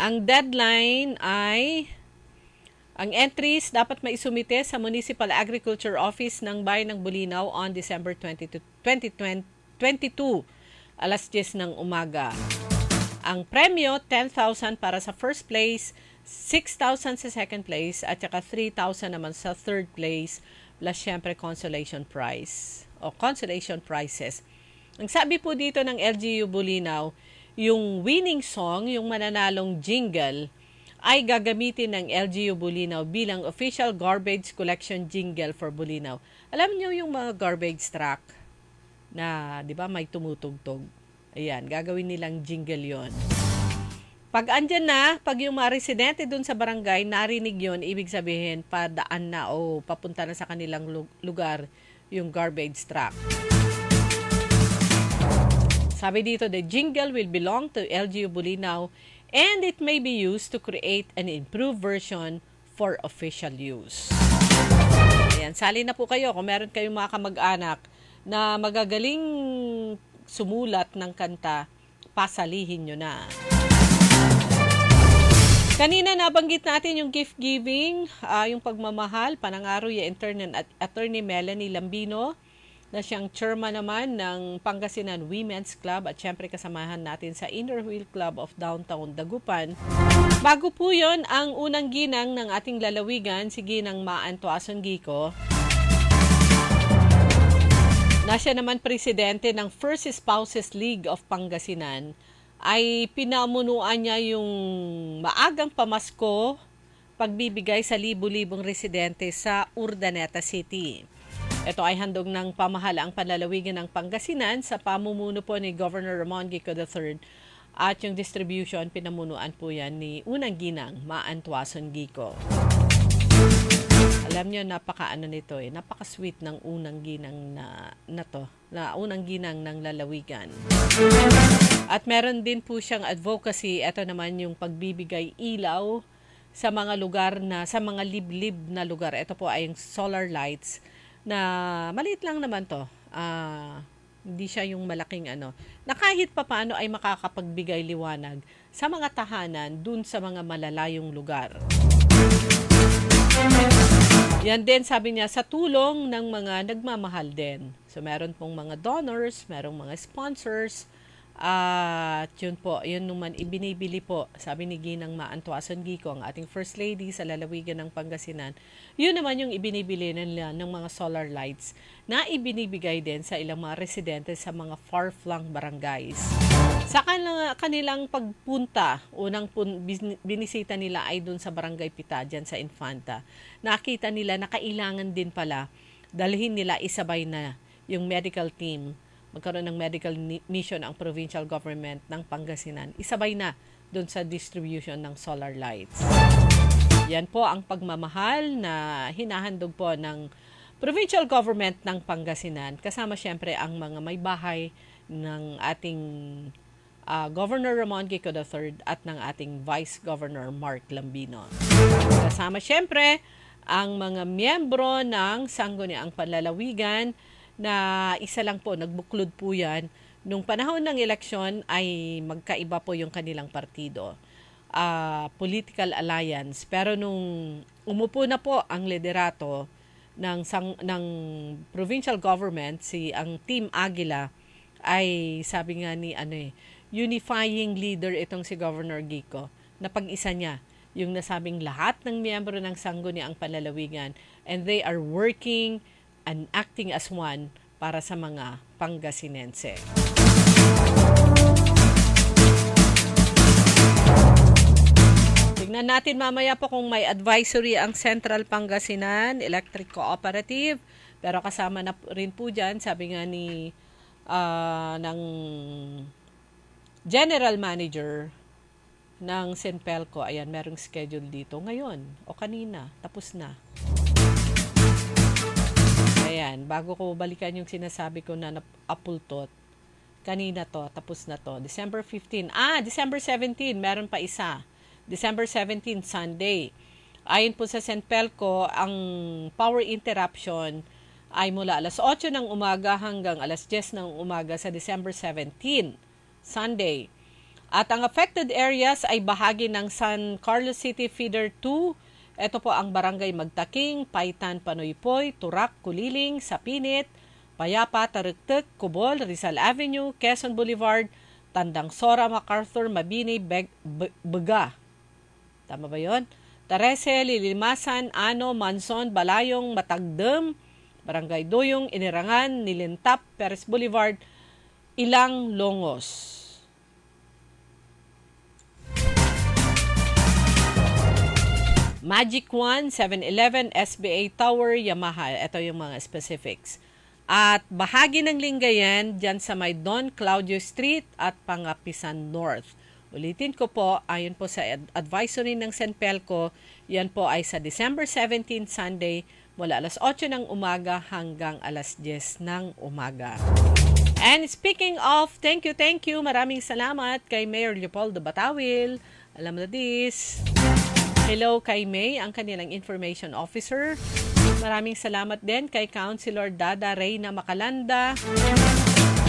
Ang deadline ay, ang entries dapat maisumite sa Municipal Agriculture Office ng Bayan ng Bulinaw on December 22, alas 10 ng umaga. Ang premyo, 10,000 para sa first place, 6,000 sa second place, at saka 3,000 naman sa third place, plus syempre consolation prize o consolation prizes. Ang sabi po dito ng LGU Bulinaw, yung winning song, yung mananalong jingle, ay gagamitin ng LGU Bulinaw bilang official garbage collection jingle for Bulinaw. Alam niyo yung mga garbage truck na, di ba, may tumutugtog. Ayan, gagawin nilang jingle yon. Pag andyan na, pag yung mga residente dun sa barangay, narinig yon, ibig sabihin, padaan na o papunta na sa kanilang lugar yung garbage truck. Sabi dito, the jingle will belong to LGU Bulinaw and it may be used to create an improved version for official use. Ayan, sali na po kayo kung meron kayong mga kamag-anak na magagaling sumulat ng kanta, pasalihin nyo na. Kanina nabanggit natin yung gift giving, yung pagmamahal, Panangaroy intern at Attorney Melanie Lambino, na siyang chairman naman ng Pangasinan Women's Club at syempre kasamahan natin sa Inner Wheel Club of Downtown Dagupan. Bago po yun, ang unang ginang ng ating lalawigan, si Ginang Maan Tuason Gico, na siya naman presidente ng First Spouses League of Pangasinan, ay pinamunuan niya yung maagang pamasko, pagbibigay sa libu-libong residente sa Urdaneta City. Ito ay handog ng pamahalaang panlalawigan ng Pangasinan sa pamumuno po ni Governor Ramon Gico III at yung distribution pinamunuan po yan ni unang ginang Maan Tuason Gico. Alam niyo, napaka-ano nito napaka-sweet ng unang ginang na unang ginang ng lalawigan. At meron din po siyang advocacy, ito naman yung pagbibigay ilaw sa mga lugar sa mga liblib na lugar. Ito po ay yung solar lights na maliit lang naman to. Hindi siya yung malaking na kahit papaano ay makakapagbigay liwanag sa mga tahanan dun sa mga malalayong lugar. Yan din, sabi niya, sa tulong ng mga nagmamahal din. So, meron pong mga donors, merong mga sponsors, at yun po, yun naman ibinibili po, sabi ni Ginang Maantuason Gico, ang ating First Lady sa lalawigan ng Pangasinan. Yun naman yung ibinibili nila ng mga solar lights na ibinibigay din sa ilang mga residente sa mga far-flung barangays. Sa kanilang pagpunta, unang binisita nila ay dun sa Barangay Pita, dyan sa Infanta. Nakita nila na kailangan din pala dalhin nila isabay na yung medical team. Magkaroon ng medical mission ang provincial government ng Pangasinan. Isabay na doon sa distribution ng solar lights. Yan po ang pagmamahal na hinahandog po ng provincial government ng Pangasinan. Kasama siyempre ang mga may bahay ng ating Governor Ramon Gico III at ng ating Vice Governor Mark Lambino. Kasama siyempre ang mga miyembro ng Sangguniang Panlalawigan na isa lang po, nagbuklod po yan. Nung panahon ng eleksyon ay magkaiba po yung kanilang partido. Political alliance. Pero nung umupo na po ang liderato ng provincial government, ang Team Aguila, ay sabi nga ni unifying leader itong si Governor Gico, na pag-isa niya yung nasabing lahat ng miyembro ng Sangguniang Panlalawigan, and they are working and acting as one para sa mga Pangasinense. Tignan natin mamaya po kung may advisory ang Central Pangasinan Electric Cooperative. Pero kasama na rin po dyan, sabi nga ni ng General Manager ng Senpelco, ayan, merong schedule dito ngayon o kanina, tapos na. Ayan, bago ko balikan yung sinasabi ko na apultot, kanina to, tapos na to. December 15. December 17, meron pa isa. December 17, Sunday. Ayon po sa Senpelco, ang power interruption ay mula alas 8 ng umaga hanggang alas 10 ng umaga sa December 17, Sunday. At ang affected areas ay bahagi ng San Carlos City Feeder 2. Ito po ang Barangay Magtaking, Paitan, Panoypoy, Turak, Kuliling, Sapinit, Payapa, Tarugtug, Cubol, Rizal Avenue, Quezon Boulevard, Tandang Sora, MacArthur, Mabini, Bega. Tama ba yun? Tarese, Lilimasan, Ano, Manson, Balayong, Matagdem, Barangay Doyong, Inirangan, Nilintap, Perez Boulevard, Ilang, Longos. Magic 1, 7-Eleven, SBA Tower, Yamaha. Ito yung mga specifics. At bahagi ng Lingayen, dyan sa may Don Claudio Street at Pangapisan North. Ulitin ko po, ayon po sa advisory ng Senpelco, yan po ay sa December 17, Sunday, mula alas 8 ng umaga hanggang alas 10 ng umaga. And speaking of, thank you, maraming salamat kay Mayor Leopoldo Batawil. Alam mo this. Hello kay May, ang kanilang information officer. Maraming salamat din kay Councilor Dada Reyna Macalanda.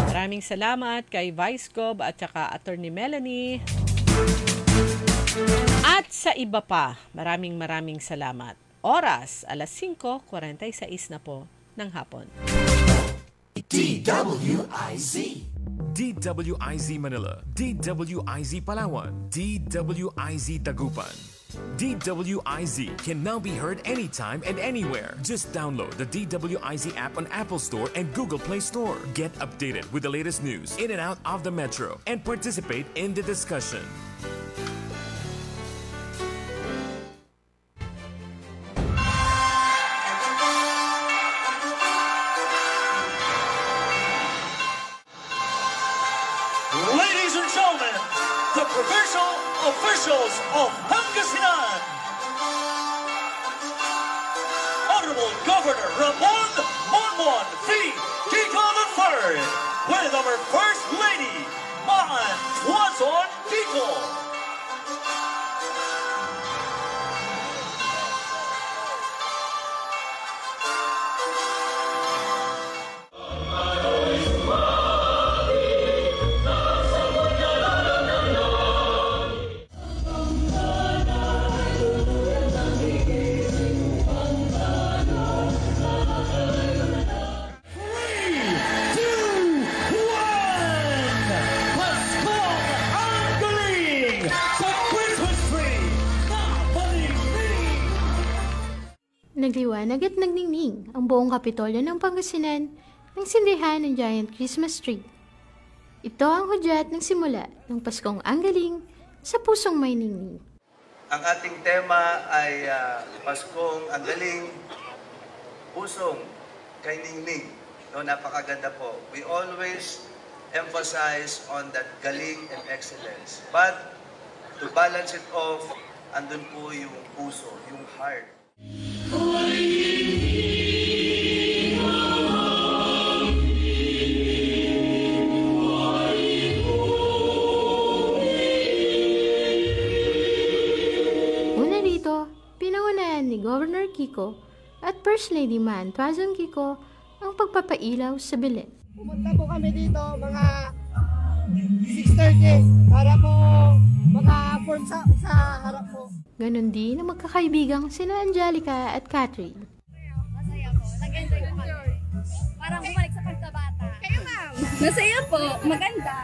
Maraming salamat kay Vice Gov at saka Attorney Melanie. At sa iba pa, maraming salamat. Oras, alas 5:46 na po ng hapon. DWIZ DWIZ Manila, DWIZ Palawan, DWIZ Dagupan. DWIZ can now be heard anytime and anywhere. Just download the DWIZ app on Apple Store and Google Play Store. Get updated with the latest news in and out of the metro and participate in the discussion. Ladies and gentlemen, the provincial officials of Pangasinan, Honorable Governor Ramon Monmon V. Gico III, with our First Lady, Maantuason Gico. Nagliwanag at nagningning ang buong Kapitolyo ng Pangasinan nang sindihan ng giant Christmas tree. Ito ang hudyat ng simula ng Paskong Ang Galing sa pusong may ningning. Ang ating tema ay Paskong Ang Galing, pusong kay ningning. No, napakaganda po. We always emphasize on that galing and excellence. But to balance it off, andun po yung puso, yung heart. Una rito, pinangunahan ni Governor Kiko at First Lady Man Tuazon Kiko ang pagpapailaw sa Belen. Pumunta po kami dito mga 6:30 para po maka-form sa harap po. Ganon din ang magkakaibigang sina Angelica at Catherine. Masaya po. Nag-enjoy ko kami. Parang bumalik sa pagkabata. Kayo ma'am? Masaya po. Maganda.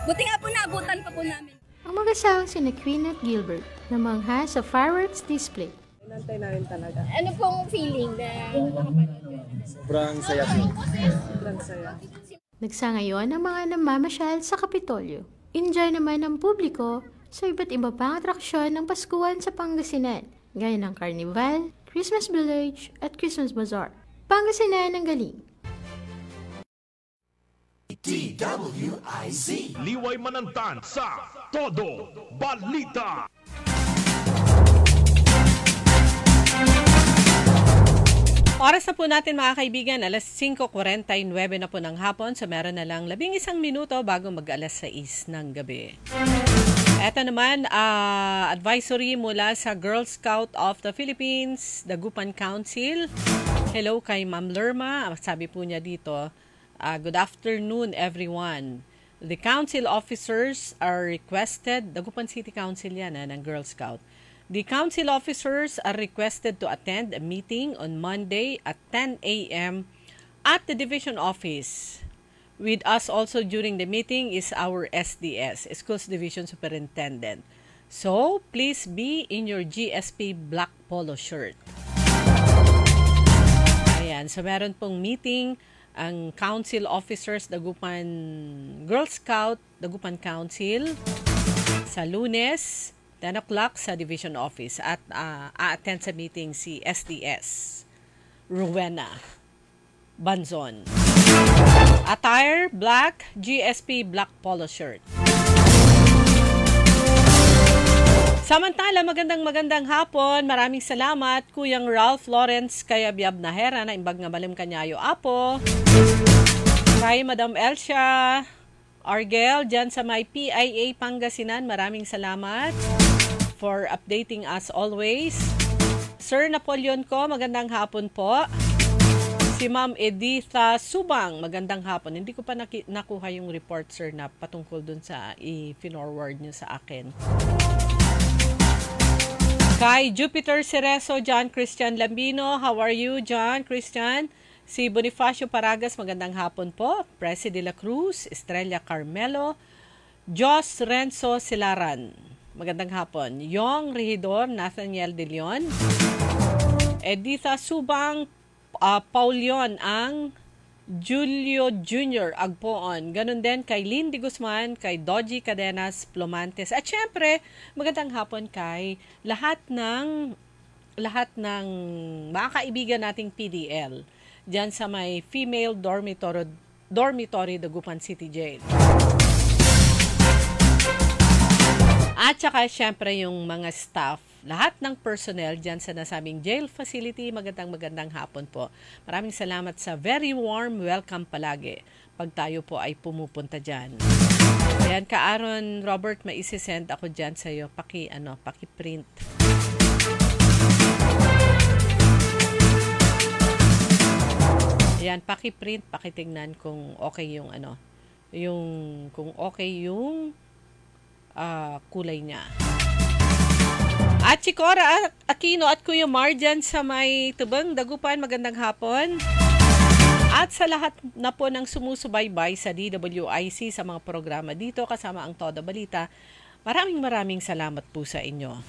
Buti nga po naabutan pa po namin. Ang mag-asawang sina Queen at Gilbert na mangha sa fireworks display. Inantay namin talaga. Ano pong feeling na nakapanood yun? Sobrang saya po. Sobrang saya. Nagsangayon ang mga namamasyal sa Kapitolyo. Enjoy naman ang publiko sa iba't iba pang atraksyon ng Paskuhan sa Pangasinan, gaya ng Carnival, Christmas Village at Christmas Bazaar. Pangasinan ang galing. DWIZ. Liway manantan sa Todo Balita. Oras na po natin mga kaibigan, alas 5:49 na po ng hapon, so meron na lang 11 minuto bago mag-alas 6 ng gabi. Ito naman, advisory mula sa Girl Scout of the Philippines, Dagupan Council. Hello kay Ma'am Lerma, sabi po niya dito, good afternoon everyone. The council officers are requested, Dagupan City Council yan ng Girl Scout. The council officers are requested to attend a meeting on Monday at 10 a.m. at the division office. With us also during the meeting is our SDS, Schools Division Superintendent. So, please be in your GSP black polo shirt. Ayan, so meron pong meeting ang council officers Dagupan Girl Scout, Dagupan Council sa Lunes, 10 o'clock sa division office at a-attend sa meeting si SDS Rowena Banzon. Attire, black, GSP black polo shirt. Samantala, magandang hapon. Maraming salamat, Kuyang Ralph Lawrence kaya Biab Nahera na imbag nga malim kanyayo apo. Kay Madam Elsia Argel dyan sa may PIA Pangasinan, maraming salamat for updating us always. Sir Napoleon ko, magandang hapon po. Si Ma'am Editha Subang, magandang hapon. Hindi ko pa nakuha yung report, sir, na patungkol dun sa i-forward nyo sa akin. Kay Jupiter Cerezo, John Christian Lambino, how are you, John Christian? Si Bonifacio Paragas, magandang hapon po. Presi de la Cruz, Estrella Carmelo, Jos Renzo Silaran, magandang hapon. Yong Regidor, Nathaniel De Leon, Editha Subang, Paulion ang Julio Jr. Agpoon. Ganon din kay Lindy Guzman, kay Doji Cadenas Plomantes. At syempre, magandang hapon kay lahat ng mga kaibigan nating PDL diyan sa may female dormitory Dagupan City Jail. At saka syempre yung mga staff, lahat ng personnel dyan sa nasabing jail facility, magandang hapon po. Maraming salamat sa very warm welcome palagi pag tayo po ay pumupunta dyan. Ayan, Aaron Robert, may isi-send ako dyan sa iyo. Paki-print. Ayan, paki-print, pakitingnan kung okay yung kung okay yung kulay niya. At si Cora Aquino at Kuya Marjan sa may Tubang, Dagupan, magandang hapon. At sa lahat na po ng sumusubaybay sa DWIC sa mga programa dito kasama ang Todo Balita, maraming salamat po sa inyo.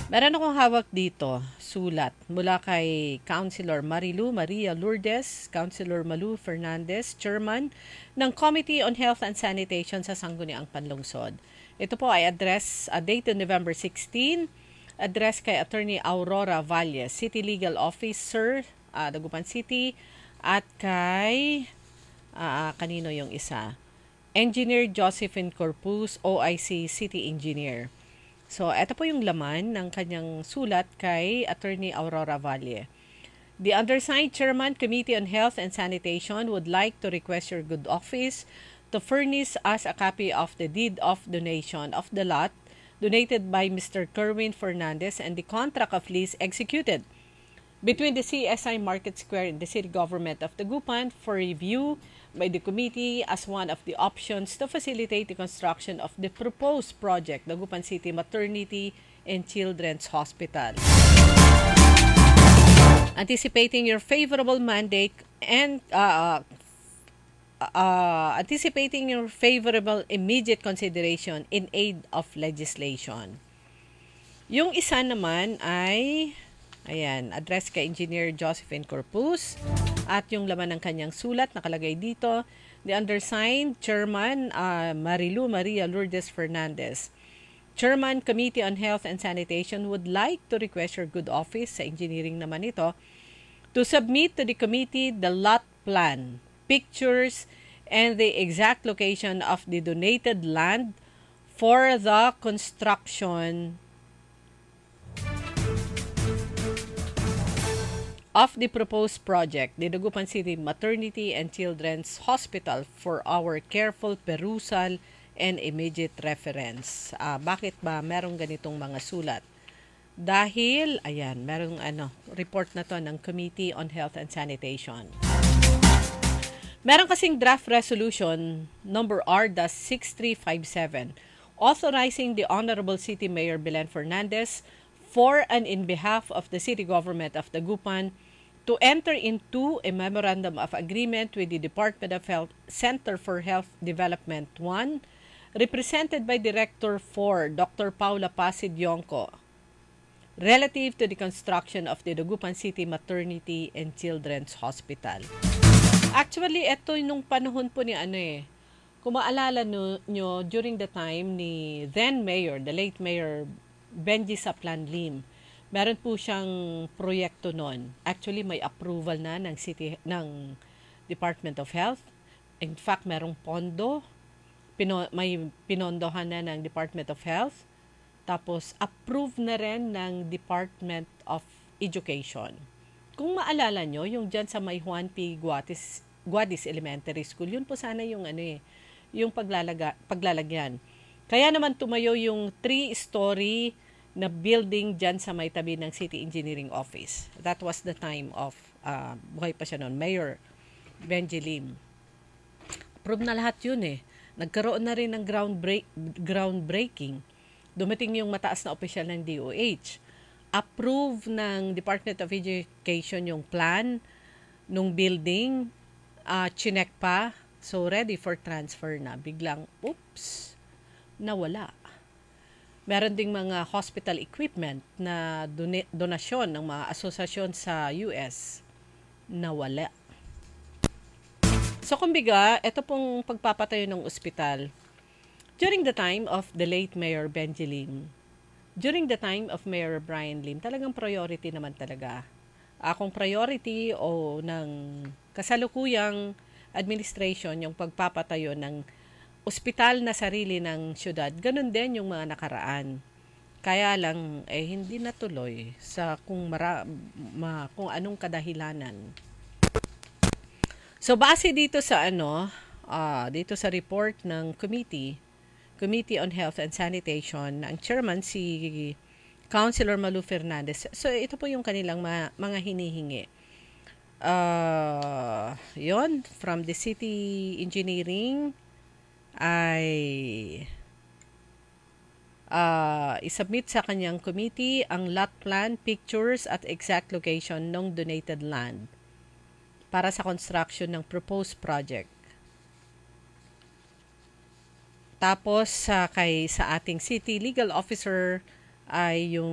Meron akong hawak dito, sulat mula kay Councilor Marilu Maria Lourdes, Councilor Malu Fernandez, Chairman ng Committee on Health and Sanitation sa Sangguniang Panlungsod. Ito po ay address, dated November 16, address kay Attorney Aurora Valle, City Legal Officer, Dagupan City, at kay, kanino yung isa? Engineer Josephine Corpus, OIC City Engineer. So, ito po yung laman ng kanyang sulat kay Attorney Aurora Valle. The undersigned Chairman, Committee on Health and Sanitation would like to request your good office to furnish us a copy of the deed of donation of the lot donated by Mr. Kerwin Fernandez and the contract of lease executed between the CSI Market Square and the City Government of Dagupan for review by the committee as one of the options to facilitate the construction of the proposed project, Dagupan City Maternity and Children's Hospital. Anticipating your favorable mandate and anticipating your favorable immediate consideration in aid of legislation. Yung isa naman ay address kay Engineer Josephine Corpus. At yung laman ng kanyang sulat, nakalagay dito, the undersigned Chairman Marilu Maria Lourdes Fernandez, Chairman Committee on Health and Sanitation would like to request your good office, sa engineering naman ito, to submit to the committee the lot plan, pictures, and the exact location of the donated land for the construction of the proposed project, the Dagupan City Maternity and Children's Hospital, for our careful perusal and immediate reference. Bakit ba merong ganitong mga sulat? Dahil, merong report na to ng Committee on Health and Sanitation. Meron kasing draft resolution number R-6357 authorizing the Honorable City Mayor Belen Fernandez for and in behalf of the City Government of Dagupan to enter into a Memorandum of Agreement with the Department of Health Center for Health Development 1, represented by Director 4, Dr. Paula Pasid-Yonco, relative to the construction of the Dagupan City Maternity and Children's Hospital. Actually, ito nung panahon po ni kung maalala nyo, during the time ni then Mayor, the late Mayor Benji Saplan Lim, meron po siyang proyekto noon. Actually, may approval na ng Department of Health. In fact, merong pondo. May pinondohan na ng Department of Health. Tapos, approved na rin ng Department of Education. Kung maalala nyo, yung dyan sa may Juan P. Guadis Elementary School, yun po sana yung yung paglalagyan. Kaya naman tumayo yung 3-story na building dyan sa may tabi ng City Engineering Office. That was the time of, buhay pa siya noon, Mayor Benji Lim. Approve na lahat yun Nagkaroon na rin ng groundbreaking. Dumating yung mataas na opisyal ng DOH. Approve ng Department of Education yung plan nung building, chinek pa, so ready for transfer na. Biglang, oops, nawala. Meron ding mga hospital equipment na donasyon ng mga asosasyon sa US, nawala. So kumbaga, ito pong pagpapatayo ng ospital, during the time of the late Mayor Benji Lim, during the time of Mayor Brian Lim, talagang priority naman talaga. Kung priority o ng kasalukuyang administration yung pagpapatayo ng ospital na sarili ng syudad, ganun din yung mga nakaraan. Kaya lang, hindi natuloy sa kung anong kadahilanan. So, base dito sa dito sa report ng Committee on Health and Sanitation, ang chairman si Councilor Malu Fernandez. So, ito po yung kanilang mga hinihingi. Yon, from the City Engineering, ay isubmit sa kanyang committee ang lot plan, pictures at exact location ng donated land para sa construction ng proposed project. Tapos sa ating City Legal Officer ay yung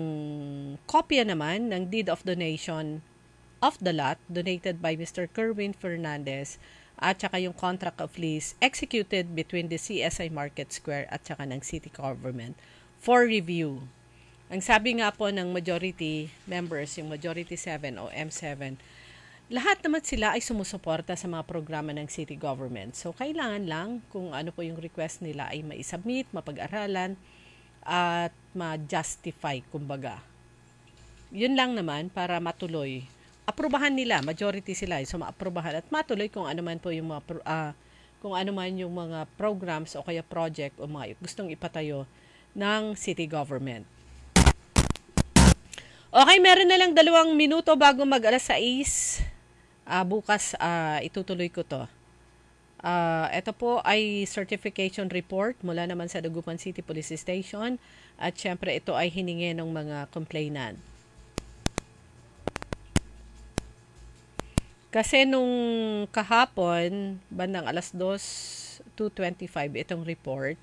kopya naman ng deed of donation of the lot donated by Mr. Kerwin Fernandez at saka yung contract of lease executed between the CSI Market Square at saka ng city government for review. Ang sabi nga po ng majority members, yung majority 7 o M7, lahat naman sila ay sumusuporta sa mga programa ng city government. So, kailangan lang kung ano po yung request nila ay maisubmit, mapag-aralan, at ma-justify, kumbaga. Yun lang naman para matuloy. Aprubahan nila, majority sila, so maaprubahan at matuloy kung ano man po yung mga programs o kaya project o mga gustong ipatayo ng city government. Okay, meron na lang 2 minuto bago mag-alas 6. Bukas itutuloy ko to. Ito po ay certification report mula naman sa Dagupan City Police Station at syempre ito ay hiningi ng mga complainant. Kasi nung kahapon, bandang alas 2:25 itong report,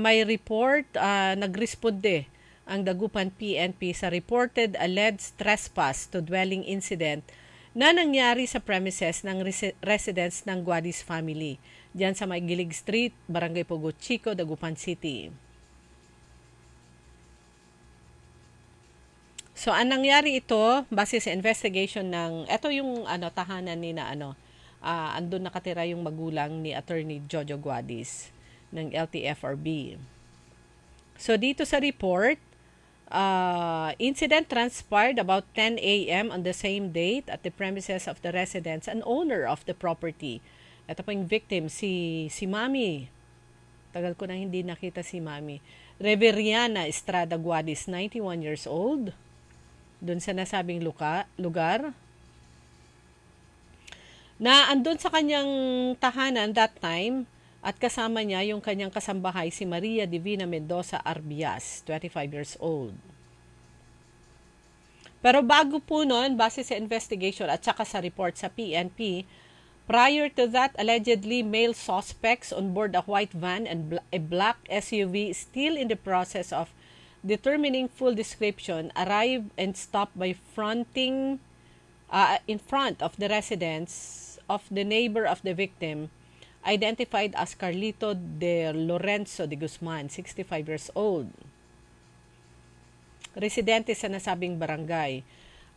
may report, nag-responde ang Dagupan PNP sa reported alleged trespass to dwelling incident na nangyari sa premises ng residents ng Guadis family diyan sa Gilig Street, Barangay Pugot Chico, Dagupan City. So, ang nangyari ito, base sa investigation ito yung tahanan ni andun nakatira yung magulang ni Attorney Jojo Guadis ng LTFRB. So, dito sa report, incident transpired about 10 a.m. on the same date at the premises of the residents and owner of the property. Ito po yung victim, si Mami. Tagal ko na hindi nakita si Mami. Reveriana Estrada Guadis, 91 years old. Doon sa nasabing lugar. Na andun sa kanyang tahanan that time at kasama niya yung kanyang kasambahay si Maria Divina Mendoza Arbias, 25 years old. Pero bago po nun, base sa investigation at saka sa report sa PNP, prior to that, allegedly male suspects on board a white van and a black SUV still in the process of determining full description arrived and stopped by in front of the residence of the neighbor of the victim, identified as Carlito de Lorenzo de Guzman, 65 years old. Residente sa nasabing barangay.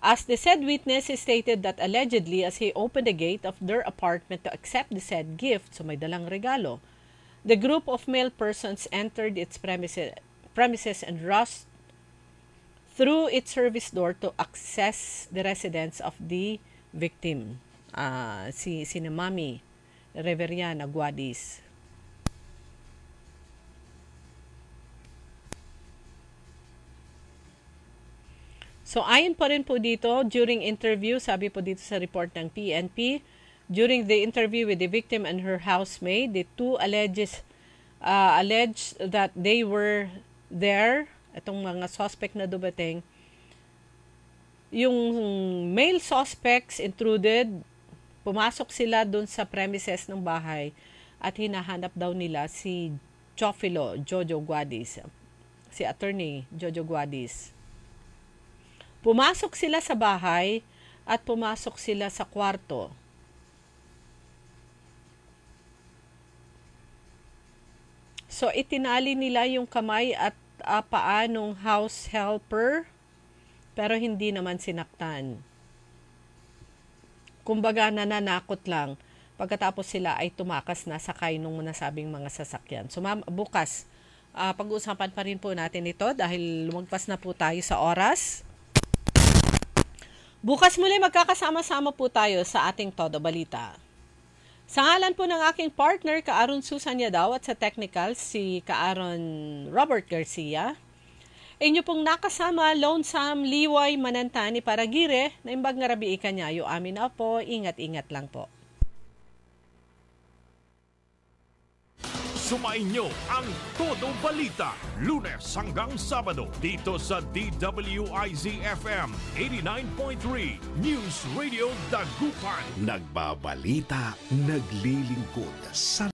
As the said witness stated that allegedly as he opened the gate of their apartment to accept the said gift, so may dalang regalo, the group of male persons entered its premises and rushed through its service door to access the residence of the victim, si Mami Reveriana Guadis. So, ayon pa rin po dito, during interview, sabi po dito sa report ng PNP, during the interview with the victim and her housemaid, the two alleged that they were there, itong mga suspect na dumating, yung male suspects intruded, pumasok sila dun sa premises ng bahay at hinahanap daw nila si Jojo Guadis, si Attorney Jojo Guadis. Pumasok sila sa bahay at pumasok sila sa kwarto. So, itinali nila yung kamay at paa ng house helper, pero hindi naman sinaktan. Kumbaga, nananakot lang. Pagkatapos sila ay tumakas na sakay nung nasabing mga sasakyan. So, bukas, pag-uusapan pa rin po natin ito dahil lumagpas na po tayo sa oras. Bukas muli magkakasama-sama po tayo sa ating Todo Balita. Sa ngalan po ng aking partner, Kaaron Susan Yadaw, at sa technical, si Kaaron Robert Garcia, inyo pong nakasama, Lone Sam, Liway, Manantani, Paragire, na imbag nga rabi ikanyayo amin na po, ingat-ingat lang po. Sumainyo ang Todo Balita, Lunes hanggang Sabado, dito sa DWIZ-FM 89.3 News Radio Dagupan. Nagbabalita, naglilingkod sa